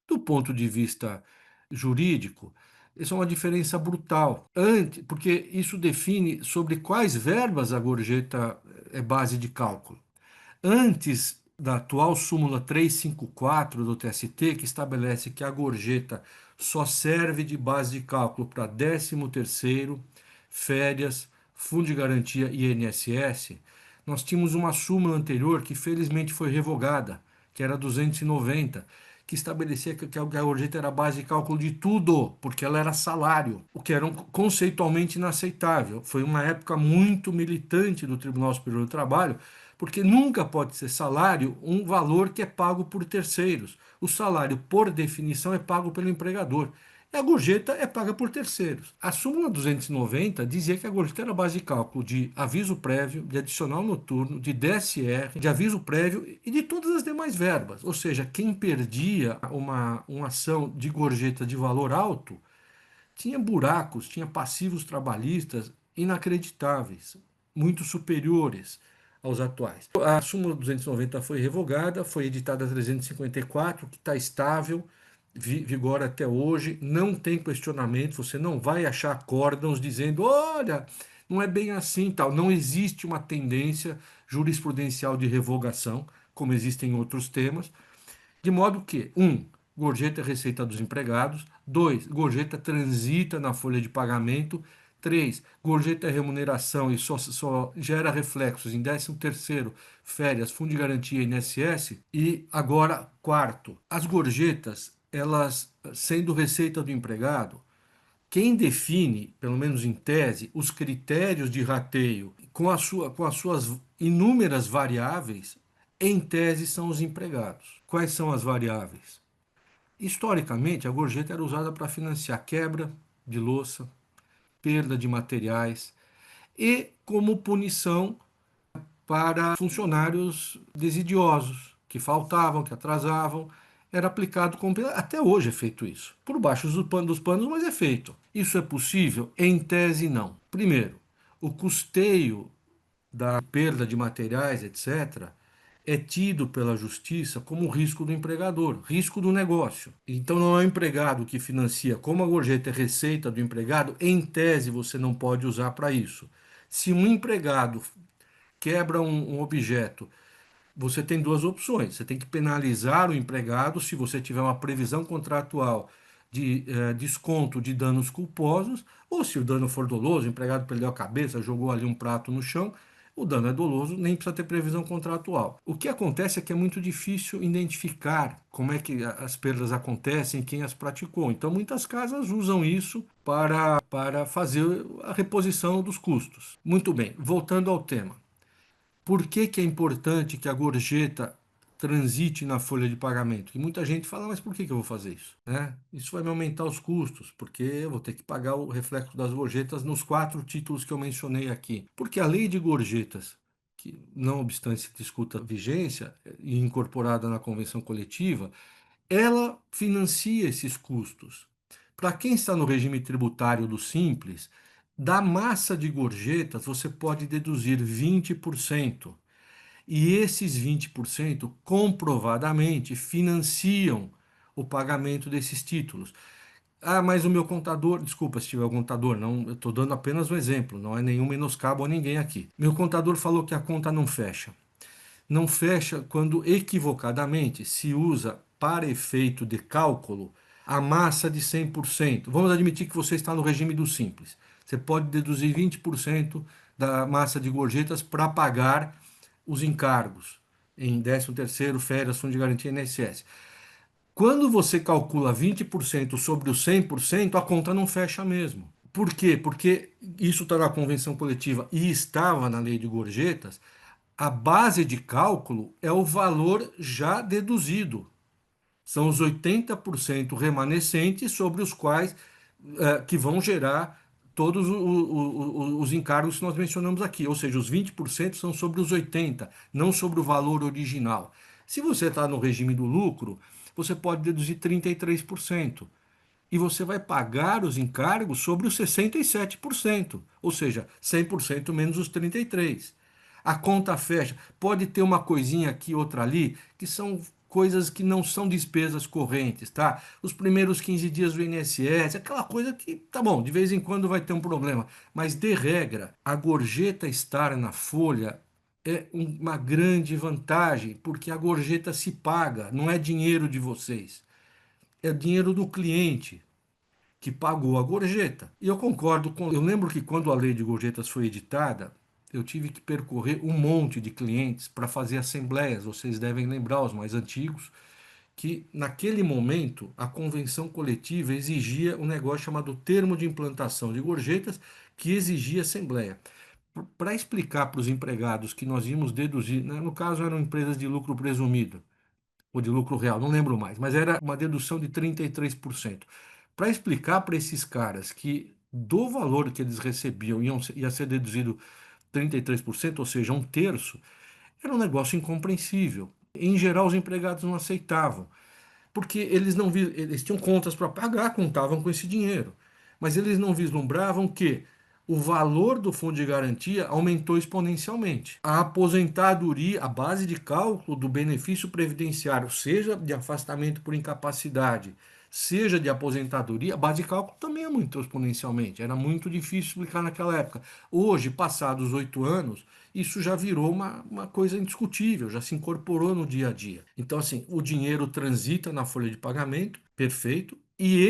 Do ponto de vista jurídico, isso é uma diferença brutal. Porque isso define sobre quais verbas a gorjeta é base de cálculo. Antes da atual súmula 354 do TST, que estabelece que a gorjeta só serve de base de cálculo para 13º, férias, fundo de garantia e INSS, nós tínhamos uma súmula anterior que felizmente foi revogada, que era 290, que estabelecia que a gorjeta era a base de cálculo de tudo, porque ela era salário, o que era conceitualmente inaceitável. Foi uma época muito militante do Tribunal Superior do Trabalho, porque nunca pode ser salário um valor que é pago por terceiros. O salário, por definição, é pago pelo empregador. A gorjeta é paga por terceiros. A súmula 290 dizia que a gorjeta era base de cálculo de aviso prévio, de adicional noturno, de DSR, de aviso prévio e de todas as demais verbas. Ou seja, quem perdia uma ação de gorjeta de valor alto tinha buracos, tinha passivos trabalhistas inacreditáveis, muito superiores aos atuais. A súmula 290 foi revogada, foi editada a 354, que está estável, vigora até hoje, não tem questionamento, você não vai achar acórdãos dizendo, olha, não é bem assim, tal. Não existe uma tendência jurisprudencial de revogação, como existem em outros temas, de modo que, gorjeta é receita dos empregados. 2, gorjeta transita na folha de pagamento. 3, gorjeta é remuneração e só gera reflexos em 13º, férias, fundo de garantia e INSS. E agora, quarto, as gorjetas, elas sendo receita do empregado, quem define, pelo menos em tese, os critérios de rateio com as suas inúmeras variáveis, em tese, são os empregados. Quais são as variáveis? Historicamente, a gorjeta era usada para financiar quebra de louça, perda de materiais e como punição para funcionários desidiosos, que faltavam, que atrasavam. Era aplicado como. Até hoje é feito isso. Por baixo dos panos, mas é feito. Isso é possível? Em tese, não. Primeiro, o custeio da perda de materiais, etc., é tido pela justiça como risco do empregador, risco do negócio. Então não é o empregado que financia, como a gorjeta é receita do empregado, em tese você não pode usar para isso. Se um empregado quebra um objeto, você tem duas opções. Você tem que penalizar o empregado se você tiver uma previsão contratual de desconto de danos culposos, ou se o dano for doloso, o empregado perdeu a cabeça, jogou ali um prato no chão, o dano é doloso, nem precisa ter previsão contratual. O que acontece é que é muito difícil identificar como é que as perdas acontecem, quem as praticou. Então, muitas casas usam isso para fazer a reposição dos custos. Muito bem, voltando ao tema. Por que que é importante que a gorjeta transite na folha de pagamento? E muita gente fala, mas por que que eu vou fazer isso? Né? Isso vai me aumentar os custos, porque eu vou ter que pagar o reflexo das gorjetas nos 4 títulos que eu mencionei aqui. Porque a lei de gorjetas, que não obstante se discuta vigência e incorporada na convenção coletiva, ela financia esses custos. Para quem está no regime tributário do Simples, da massa de gorjetas você pode deduzir 20%. E esses 20% comprovadamente financiam o pagamento desses títulos. Ah, mas o meu contador, desculpa se tiver algum contador, não, eu estou dando apenas um exemplo, não é nenhum menoscabo a ninguém aqui. Meu contador falou que a conta não fecha. Não fecha quando equivocadamente se usa para efeito de cálculo a massa de 100%. Vamos admitir que você está no regime do simples. Você pode deduzir 20% da massa de gorjetas para pagar os encargos em 13º, férias, fundo de garantia e INSS. Quando você calcula 20% sobre os 100%, a conta não fecha mesmo. Por quê? Porque isso está na convenção coletiva e estava na lei de gorjetas. A base de cálculo é o valor já deduzido. São os 80% remanescentes sobre os quais que vão gerar todos os encargos que nós mencionamos aqui. Ou seja, os 20% são sobre os 80%, não sobre o valor original. Se você está no regime do lucro, você pode deduzir 33% e você vai pagar os encargos sobre os 67%, ou seja, 100% menos os 33%. A conta fecha. Pode ter uma coisinha aqui, outra ali, que são coisas que não são despesas correntes, tá? Os primeiros 15 dias do INSS, aquela coisa que, tá bom, de vez em quando vai ter um problema, mas de regra, a gorjeta estar na folha é uma grande vantagem, porque a gorjeta se paga, não é dinheiro de vocês, é dinheiro do cliente que pagou a gorjeta. E eu concordo com. Eu lembro que quando a lei de gorjetas foi editada, eu tive que percorrer um monte de clientes para fazer assembleias. Vocês devem lembrar, os mais antigos, que naquele momento a convenção coletiva exigia um negócio chamado termo de implantação de gorjetas, que exigia assembleia. Para explicar para os empregados que nós íamos deduzir, né, no caso eram empresas de lucro presumido, ou de lucro real, não lembro mais, mas era uma dedução de 33%. para explicar para esses caras que do valor que eles recebiam ia ser deduzido 33%, ou seja, um terço, era um negócio incompreensível. Em geral, os empregados não aceitavam porque eles não eles tinham contas para pagar, contavam com esse dinheiro, mas eles não vislumbravam que o valor do fundo de garantia aumentou exponencialmente. A aposentadoria, a base de cálculo do benefício previdenciário, seja de afastamento por incapacidade, seja de aposentadoria, a base de cálculo também aumentou exponencialmente. Era muito difícil explicar naquela época. Hoje, passados 8 anos, isso já virou uma coisa indiscutível, já se incorporou no dia a dia. Então, assim, o dinheiro transita na folha de pagamento, perfeito, e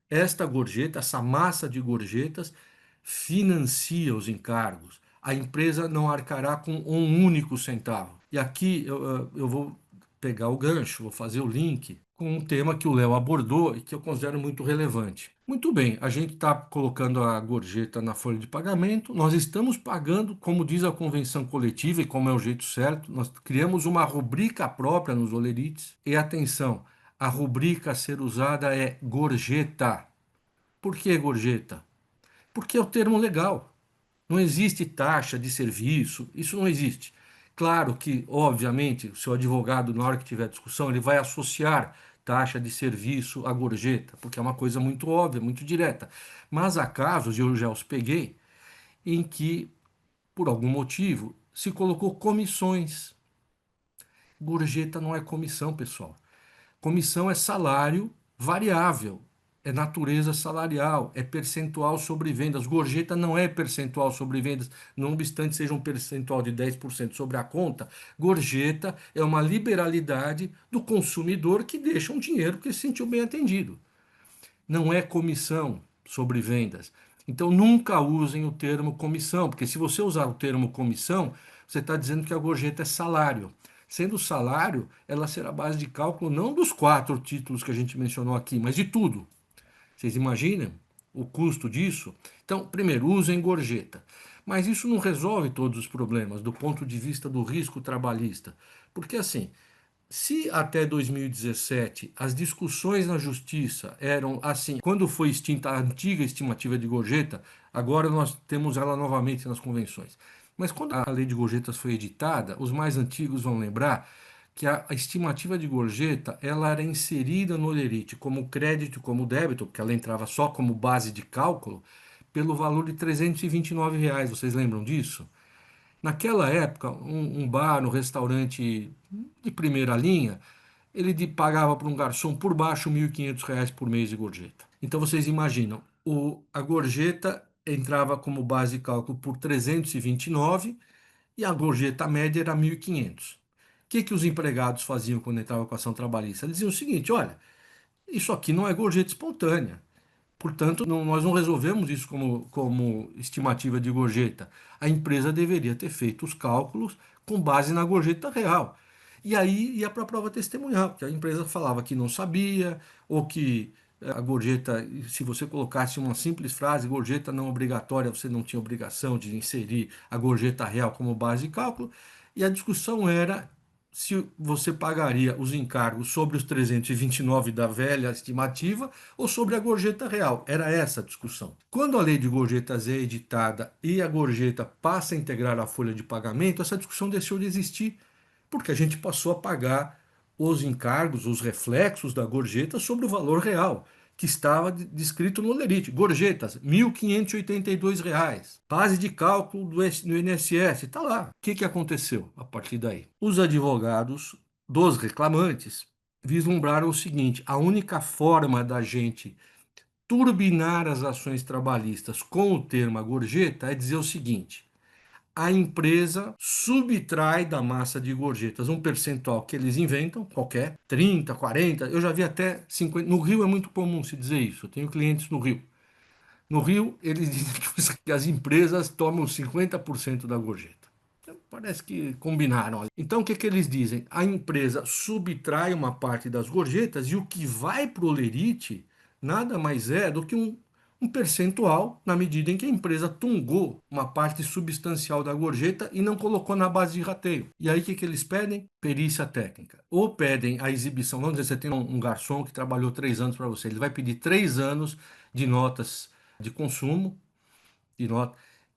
esta gorjeta, essa massa de gorjetas, financia os encargos. A empresa não arcará com um único centavo. E aqui eu vou pegar o gancho, vou fazer o link com um tema que o Léo abordou e que eu considero muito relevante. Muito bem, a gente está colocando a gorjeta na folha de pagamento, nós estamos pagando, como diz a convenção coletiva e como é o jeito certo, nós criamos uma rubrica própria nos olerites. E atenção, a rubrica a ser usada é gorjeta. Por que gorjeta? Porque é o termo legal. Não existe taxa de serviço, isso não existe. Claro que, obviamente, o seu advogado, na hora que tiver discussão, ele vai associar taxa de serviço à gorjeta, porque é uma coisa muito óbvia, muito direta. Mas há casos, e eu já os peguei, em que, por algum motivo, se colocou comissões. Gorjeta não é comissão, pessoal. Comissão é salário variável, é natureza salarial, é percentual sobre vendas. Gorjeta não é percentual sobre vendas, não obstante seja um percentual de 10% sobre a conta. Gorjeta é uma liberalidade do consumidor que deixa um dinheiro porque se sentiu bem atendido. Não é comissão sobre vendas. Então nunca usem o termo comissão, porque se você usar o termo comissão, você está dizendo que a gorjeta é salário. Sendo salário, ela será base de cálculo não dos 4 títulos que a gente mencionou aqui, mas de tudo. Vocês imaginam o custo disso? Então, primeiro, usem gorjeta. Mas isso não resolve todos os problemas do ponto de vista do risco trabalhista. Porque assim, se até 2017 as discussões na justiça eram assim, quando foi extinta a antiga estimativa de gorjeta, agora nós temos ela novamente nas convenções. Mas quando a lei de gorjetas foi editada, os mais antigos vão lembrar que a estimativa de gorjeta ela era inserida no olerite como crédito, como débito, porque ela entrava só como base de cálculo, pelo valor de R$ 329. Vocês lembram disso? Naquela época, um bar, um restaurante de primeira linha, ele pagava para um garçom por baixo R$ 1.500 por mês de gorjeta. Então vocês imaginam, a gorjeta entrava como base de cálculo por 329 e a gorjeta média era 1.500. O que os empregados faziam quando entravam com a ação trabalhista? Eles diziam o seguinte: olha, isso aqui não é gorjeta espontânea. Portanto, nós não resolvemos isso como estimativa de gorjeta. A empresa deveria ter feito os cálculos com base na gorjeta real. E aí ia para a prova testemunhal, que a empresa falava que não sabia, ou que a gorjeta, se você colocasse uma simples frase, gorjeta não obrigatória, você não tinha obrigação de inserir a gorjeta real como base de cálculo. E a discussão era se você pagaria os encargos sobre os 329 da velha estimativa ou sobre a gorjeta real. Era essa a discussão. Quando a lei de gorjetas é editada e a gorjeta passa a integrar a folha de pagamento, essa discussão deixou de existir, porque a gente passou a pagar os encargos, os reflexos da gorjeta sobre o valor real, que estava descrito no lerite. Gorjetas, R$ 1.582. Base de cálculo do INSS, está lá. O que aconteceu a partir daí? Os advogados dos reclamantes vislumbraram o seguinte: a única forma da gente turbinar as ações trabalhistas com o termo gorjeta é dizer o seguinte: a empresa subtrai da massa de gorjetas um percentual que eles inventam, qualquer, 30, 40, eu já vi até 50. No Rio é muito comum se dizer isso, eu tenho clientes no Rio. No Rio, eles dizem que as empresas tomam 50% da gorjeta. Então, parece que combinaram. Então, o que eles dizem? A empresa subtrai uma parte das gorjetas e o que vai para o olerite nada mais é do que um percentual na medida em que a empresa tungou uma parte substancial da gorjeta e não colocou na base de rateio. E aí o que eles pedem? Perícia técnica. Ou pedem a exibição. Vamos dizer, você tem um garçom que trabalhou 3 anos para você. Ele vai pedir 3 anos de notas de consumo. De nota.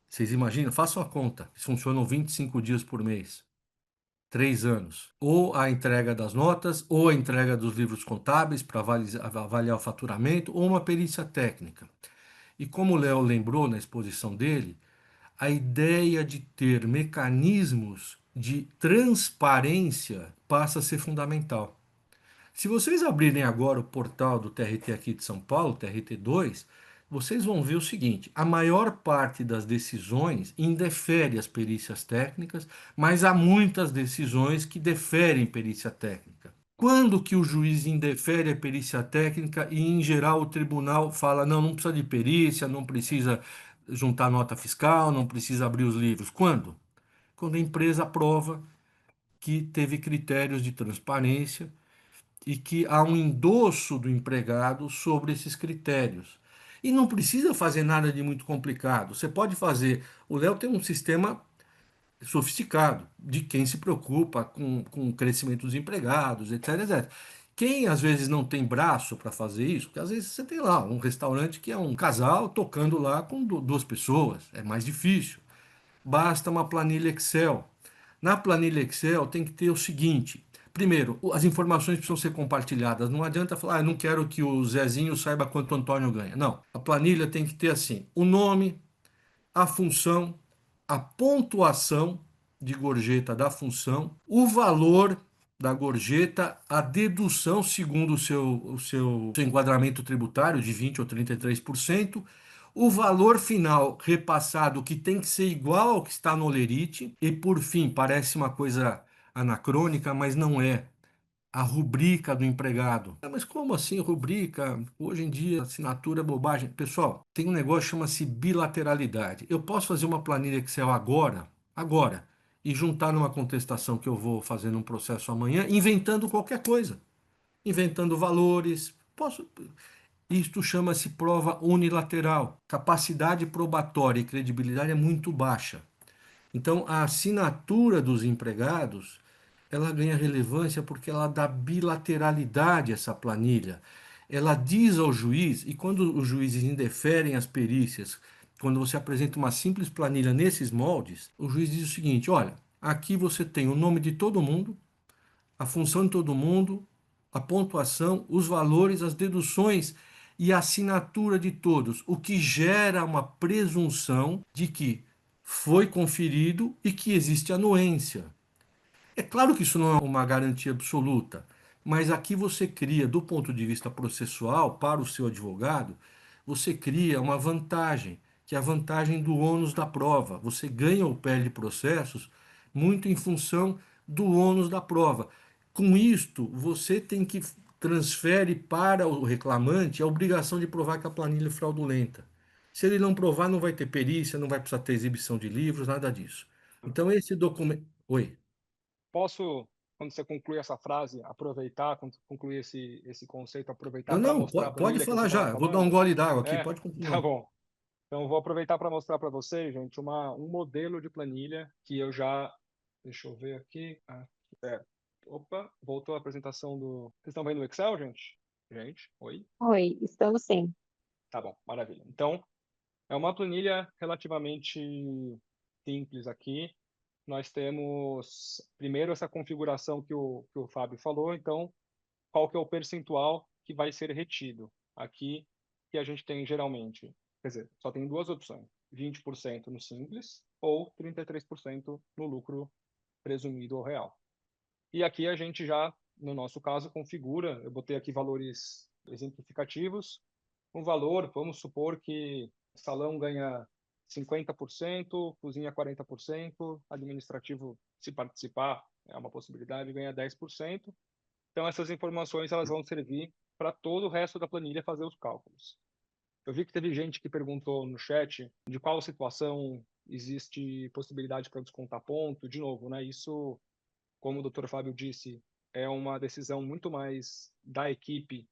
Vocês imaginam? Façam a conta. Funcionam 25 dias por mês. 3 anos. Ou a entrega das notas, ou a entrega dos livros contábeis para avaliar o faturamento, ou uma perícia técnica. E como o Léo lembrou na exposição dele, a ideia de ter mecanismos de transparência passa a ser fundamental. Se vocês abrirem agora o portal do TRT aqui de São Paulo, TRT2, vocês vão ver o seguinte: a maior parte das decisões indefere as perícias técnicas, mas há muitas decisões que deferem perícia técnica. Quando que o juiz indefere a perícia técnica e, em geral, o tribunal fala, não, não precisa de perícia, não precisa juntar nota fiscal, não precisa abrir os livros? Quando? Quando a empresa prova que teve critérios de transparência e que há um endosso do empregado sobre esses critérios. E não precisa fazer nada de muito complicado. Você pode fazer. O Léo tem um sistema sofisticado de quem se preocupa com o crescimento dos empregados, etc, etc. Quem às vezes não tem braço para fazer isso, porque às vezes você tem lá um restaurante que é um casal tocando lá com duas pessoas, é mais difícil. Basta uma planilha Excel. Na planilha Excel tem que ter o seguinte: primeiro, as informações precisam ser compartilhadas. Não adianta falar, eu não quero que o Zezinho saiba quanto o Antônio ganha. Não. A planilha tem que ter assim: o nome, a função, a pontuação de gorjeta da função, o valor da gorjeta, a dedução segundo o seu enquadramento tributário de 20 ou 33%, o valor final repassado que tem que ser igual ao que está no Olerite e, por fim, parece uma coisa anacrônica, mas não é, a rubrica do empregado. Ah, mas como assim rubrica? Hoje em dia, assinatura é bobagem. Pessoal, tem um negócio que chama-se bilateralidade. Eu posso fazer uma planilha Excel agora, e juntar numa contestação que eu vou fazer num processo amanhã, inventando qualquer coisa. Inventando valores. Posso. Isto chama-se prova unilateral. Capacidade probatória e credibilidade é muito baixa. Então, a assinatura dos empregados, ela ganha relevância porque ela dá bilateralidade a essa planilha. Ela diz ao juiz, e quando os juízes indeferem as perícias, quando você apresenta uma simples planilha nesses moldes, o juiz diz o seguinte: olha, aqui você tem o nome de todo mundo, a função de todo mundo, a pontuação, os valores, as deduções e a assinatura de todos, o que gera uma presunção de que foi conferido e que existe anuência. É claro que isso não é uma garantia absoluta, mas aqui você cria, do ponto de vista processual, para o seu advogado, você cria uma vantagem, que é a vantagem do ônus da prova. Você ganha ou perde processos muito em função do ônus da prova. Com isto, você tem que transfere para o reclamante a obrigação de provar que a planilha é fraudulenta. Se ele não provar, não vai ter perícia, não vai precisar ter exibição de livros, nada disso. Então, esse documento. Oi. Posso, quando você concluir essa frase, aproveitar, quando concluir esse conceito, aproveitar Não, para não, mostrar a pode planilha que você falar estava já. Eu vou dar um falando? gole d'água aqui, É, pode tá continuar. bom. Então, eu vou aproveitar para mostrar para vocês, gente, um modelo de planilha que eu já. Deixa eu ver aqui. É. Opa, voltou a apresentação do. Vocês estão vendo o Excel, gente? Gente, oi? Oi, estamos sim. Tá bom, maravilha. Então, é uma planilha relativamente simples aqui. Nós temos, primeiro, essa configuração que o Fábio falou. Então, qual que é o percentual que vai ser retido? Aqui, que a gente tem geralmente, quer dizer, só tem duas opções: 20% no simples ou 33% no lucro presumido ou real. E aqui a gente já, no nosso caso, configura, eu botei aqui valores exemplificativos, um valor, vamos supor que salão ganha 50%, cozinha 40%, administrativo, se participar, é uma possibilidade, ganha 10%. Então, essas informações elas vão servir para todo o resto da planilha fazer os cálculos. Eu vi que teve gente que perguntou no chat de qual situação existe possibilidade para descontar ponto. De novo, né? Isso, como o Dr. Fábio disse, é uma decisão muito mais da equipe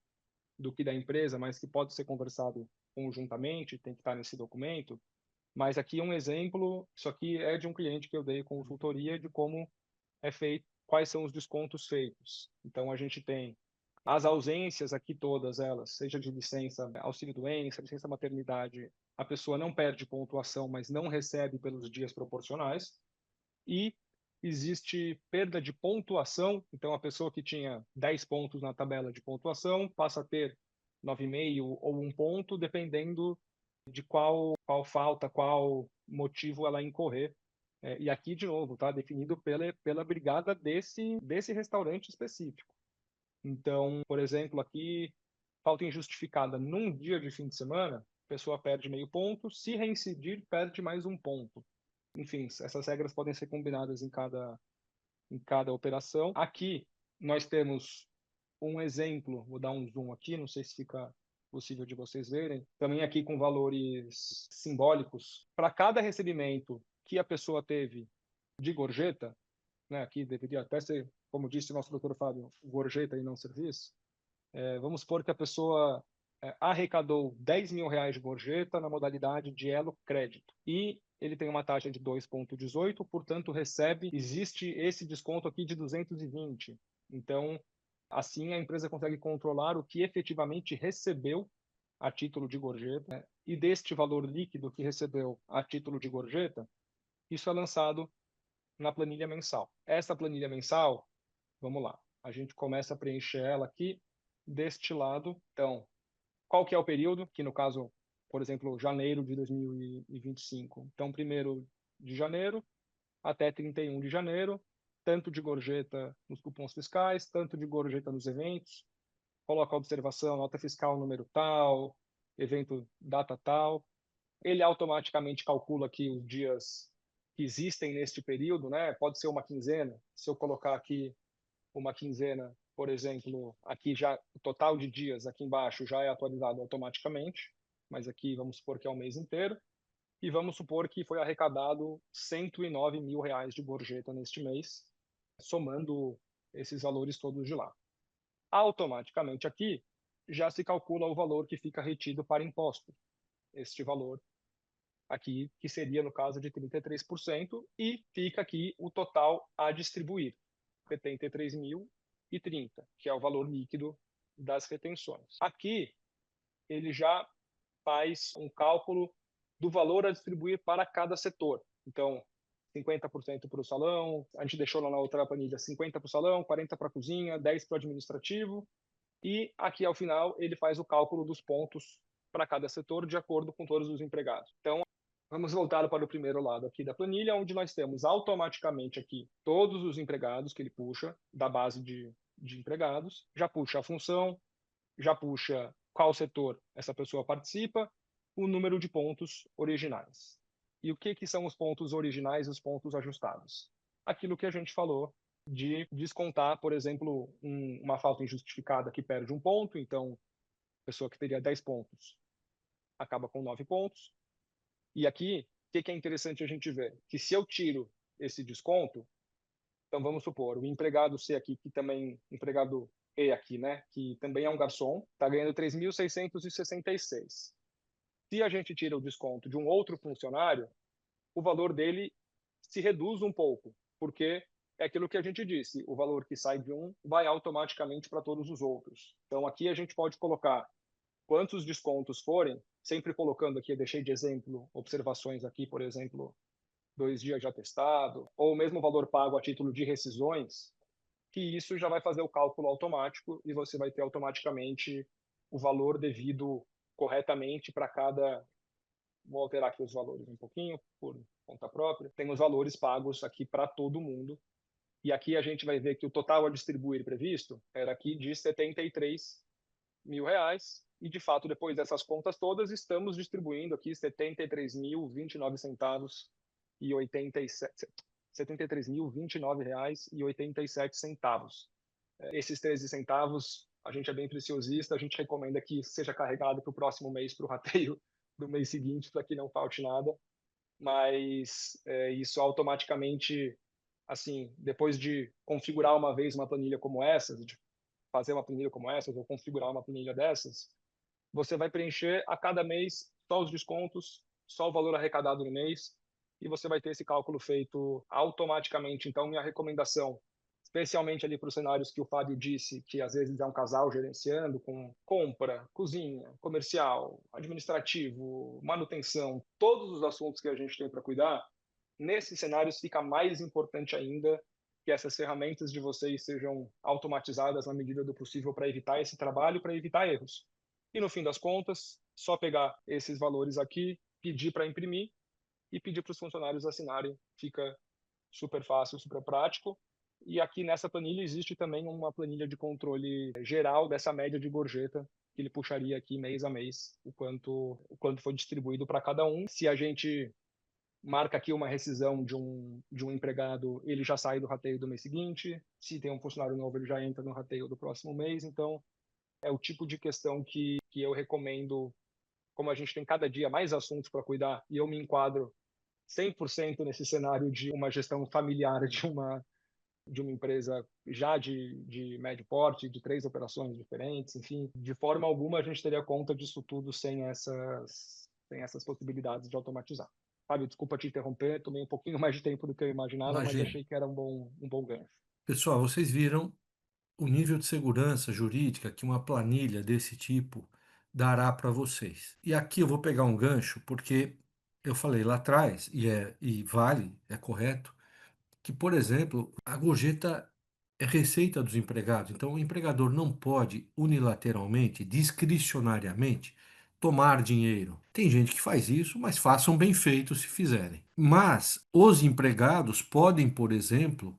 do que da empresa, mas que pode ser conversado conjuntamente, tem que estar nesse documento, mas aqui um exemplo, isso aqui é de um cliente que eu dei consultoria de como é feito, quais são os descontos feitos. Então a gente tem as ausências aqui todas elas, seja de licença, auxílio-doença, licença maternidade, a pessoa não perde pontuação, mas não recebe pelos dias proporcionais. E existe perda de pontuação, então a pessoa que tinha 10 pontos na tabela de pontuação passa a ter 9,5 ou 1 ponto, dependendo de qual falta, qual motivo ela incorrer. E aqui, de novo, está definido pela brigada desse restaurante específico. Então, por exemplo, aqui, falta injustificada num dia de fim de semana, a pessoa perde meio ponto, se reincidir, perde mais 1 ponto. Enfim, essas regras podem ser combinadas em cada operação. Aqui, nós temos um exemplo, vou dar um zoom aqui, não sei se fica possível de vocês verem, também aqui com valores simbólicos. Para cada recebimento que a pessoa teve de gorjeta, né, aqui deveria até ser, como disse o nosso doutor Fábio, gorjeta e não serviço, vamos supor que a pessoa arrecadou R$ 10.000 de gorjeta na modalidade de elo crédito e ele tem uma taxa de 2,18, portanto existe esse desconto aqui de 220. Então, assim a empresa consegue controlar o que efetivamente recebeu a título de gorjeta, né? E deste valor líquido que recebeu a título de gorjeta, isso é lançado na planilha mensal. Essa planilha mensal, vamos lá, a gente começa a preencher ela aqui deste lado. Então, qual que é o período? Que no caso, por exemplo, janeiro de 2025. Então, 1º de janeiro até 31 de janeiro, tanto de gorjeta nos cupons fiscais, tanto de gorjeta nos eventos. Coloca a observação, nota fiscal número tal, evento data tal. Ele automaticamente calcula aqui os dias que existem neste período, né? Pode ser uma quinzena. Se eu colocar aqui uma quinzena, por exemplo, aqui já o total de dias aqui embaixo já é atualizado automaticamente, mas aqui vamos supor que é o mês inteiro, e vamos supor que foi arrecadado R$ 109.000 de gorjeta neste mês, somando esses valores todos de lá. Automaticamente aqui já se calcula o valor que fica retido para imposto, este valor aqui, que seria no caso de 33%, e fica aqui o total a distribuir, 73.030, que é o valor líquido das retenções. Aqui, ele já faz um cálculo do valor a distribuir para cada setor. Então, 50% para o salão, a gente deixou lá na outra planilha 50% para o salão, 40% para a cozinha, 10% para o administrativo, e aqui ao final ele faz o cálculo dos pontos para cada setor de acordo com todos os empregados. Então, vamos voltar para o primeiro lado aqui da planilha, onde nós temos automaticamente aqui todos os empregados que ele puxa da base de empregados, já puxa a função, já puxa qual setor essa pessoa participa, o número de pontos originais. E o que são os pontos originais e os pontos ajustados? Aquilo que a gente falou de descontar, por exemplo, uma falta injustificada que perde 1 ponto, então a pessoa que teria 10 pontos acaba com 9 pontos. E aqui, o que é interessante a gente ver? Que se eu tiro esse desconto, então vamos supor, o empregado C aqui, que também, empregado E aqui, né, que também é um garçom, está ganhando 3.666. Se a gente tira o desconto de um outro funcionário, o valor dele se reduz um pouco, porque é aquilo que a gente disse, o valor que sai de um vai automaticamente para todos os outros. Então aqui a gente pode colocar quantos descontos forem, sempre colocando aqui, eu deixei de exemplo, observações aqui, por exemplo, 2 dias de atestado, ou o mesmo valor pago a título de rescisões, que isso já vai fazer o cálculo automático e você vai ter automaticamente o valor devido corretamente para cada. Vou alterar aqui os valores um pouquinho, por conta própria. Tem os valores pagos aqui para todo mundo. E aqui a gente vai ver que o total a distribuir previsto era aqui de R$ 73.000. E, de fato, depois dessas contas todas, estamos distribuindo aqui R$ 73.029 e 87, R$ 73.029,87. Esses 13 centavos, a gente é bem preciosista, a gente recomenda que seja carregado para o próximo mês, para o rateio do mês seguinte, para que não falte nada. Mas isso automaticamente, assim, depois de configurar uma vez uma planilha como essa, de fazer uma planilha como essa, ou configurar uma planilha dessas, você vai preencher a cada mês só os descontos, só o valor arrecadado no mês, e você vai ter esse cálculo feito automaticamente. Então, minha recomendação, especialmente ali para os cenários que o Fábio disse, que às vezes é um casal gerenciando com compra, cozinha, comercial, administrativo, manutenção, todos os assuntos que a gente tem para cuidar, nesses cenários fica mais importante ainda que essas ferramentas de vocês sejam automatizadas na medida do possível para evitar esse trabalho, para evitar erros. E no fim das contas, só pegar esses valores aqui, pedir para imprimir e pedir para os funcionários assinarem. Fica super fácil, super prático. E aqui nessa planilha existe também uma planilha de controle geral dessa média de gorjeta, que ele puxaria aqui mês a mês, o quanto foi distribuído para cada um. Se a gente marca aqui uma rescisão de um empregado, ele já sai do rateio do mês seguinte. Se tem um funcionário novo, ele já entra no rateio do próximo mês. Então, é o tipo de questão que eu recomendo, como a gente tem cada dia mais assuntos para cuidar, e eu me enquadro 100% nesse cenário de uma gestão familiar de uma empresa já de médio porte, de 3 operações diferentes, enfim, de forma alguma a gente teria conta disso tudo sem essas possibilidades de automatizar. Fábio, desculpa te interromper, tomei um pouquinho mais de tempo do que eu imaginava, mas Imagina. achei que era um bom gancho. Pessoal, vocês viram o nível de segurança jurídica que uma planilha desse tipo dará para vocês. E aqui eu vou pegar um gancho, porque eu falei lá atrás, e vale, é correto, que, por exemplo, a gorjeta é receita dos empregados. Então, o empregador não pode unilateralmente, discricionariamente, tomar dinheiro. Tem gente que faz isso, mas façam bem feito se fizerem. Mas os empregados podem, por exemplo,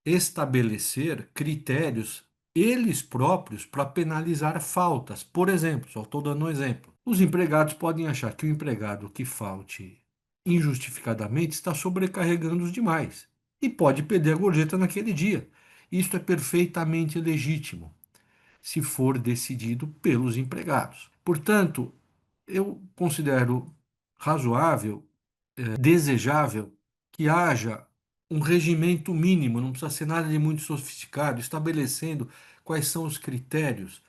estabelecer critérios eles próprios para penalizar faltas. Por exemplo, só estou dando um exemplo. Os empregados podem achar que o empregado que falte injustificadamente está sobrecarregando os demais e pode perder a gorjeta naquele dia. Isto é perfeitamente legítimo, se for decidido pelos empregados. Portanto, eu considero razoável, desejável, que haja um regimento mínimo, não precisa ser nada de muito sofisticado, estabelecendo quais são os critérios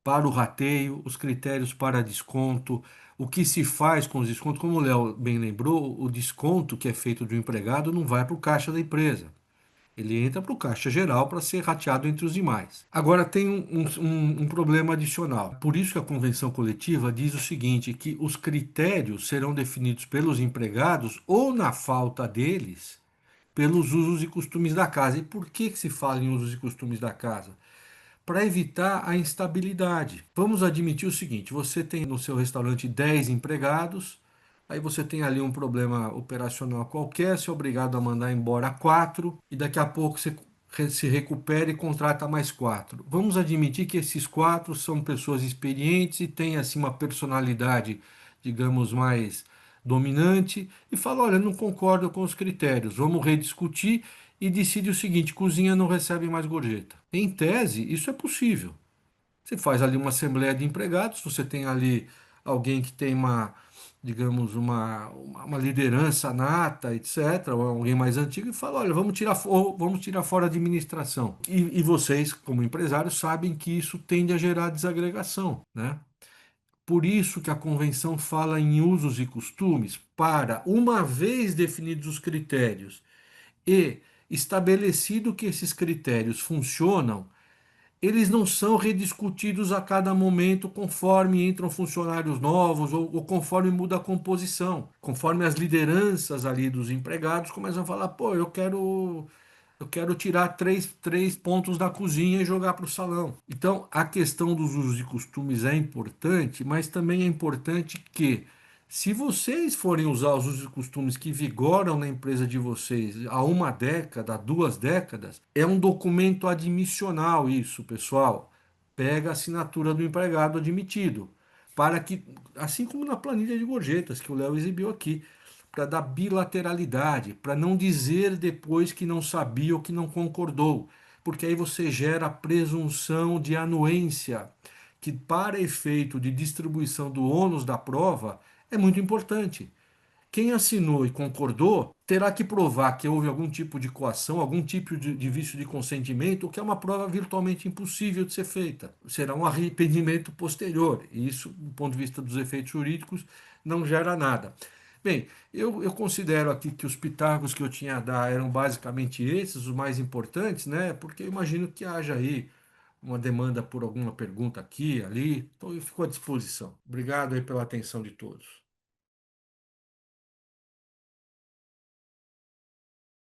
para o rateio, os critérios para desconto, o que se faz com os descontos. Como o Léo bem lembrou, o desconto que é feito do empregado não vai para o caixa da empresa. Ele entra para o caixa geral para ser rateado entre os demais. Agora tem um problema adicional. Por isso que a convenção coletiva diz o seguinte, que os critérios serão definidos pelos empregados ou, na falta deles, pelos usos e costumes da casa. E por que se fala em usos e costumes da casa? Para evitar a instabilidade. Vamos admitir o seguinte: você tem no seu restaurante 10 empregados, aí você tem ali um problema operacional qualquer, você é obrigado a mandar embora 4 e daqui a pouco você se recupera e contrata mais 4. Vamos admitir que esses 4 são pessoas experientes e têm assim uma personalidade, digamos, mais dominante e fala: olha, não concordo com os critérios, vamos rediscutir e decide o seguinte: cozinha não recebe mais gorjeta. Em tese, isso é possível. Você faz ali uma assembleia de empregados, você tem ali alguém que tem uma, digamos, uma liderança nata, etc., ou alguém mais antigo, e fala: olha, vamos tirar fora a administração. E vocês, como empresários, sabem que isso tende a gerar desagregação, né? Por isso que a convenção fala em usos e costumes para, uma vez definidos os critérios e estabelecido que esses critérios funcionam, eles não são rediscutidos a cada momento conforme entram funcionários novos ou conforme muda a composição, conforme as lideranças ali dos empregados começam a falar: pô, eu quero tirar três pontos da cozinha e jogar para o salão. Então, a questão dos usos e costumes é importante, mas também é importante que, se vocês forem usar os usos e costumes que vigoram na empresa de vocês há uma década, há 2 décadas, é um documento admissional isso, pessoal. Pega a assinatura do empregado admitido, para que, assim como na planilha de gorjetas que o Léo exibiu aqui, para dar bilateralidade, para não dizer depois que não sabia ou que não concordou, porque aí você gera a presunção de anuência, que para efeito de distribuição do ônus da prova é muito importante. Quem assinou e concordou terá que provar que houve algum tipo de coação, algum tipo de vício de consentimento, o que é uma prova virtualmente impossível de ser feita. Será um arrependimento posterior, e isso, do ponto de vista dos efeitos jurídicos, não gera nada. Bem, eu considero aqui que os pitacos que eu tinha a dar eram basicamente esses, os mais importantes, né? Porque eu imagino que haja aí uma demanda por alguma pergunta aqui, ali, então eu fico à disposição. Obrigado aí pela atenção de todos.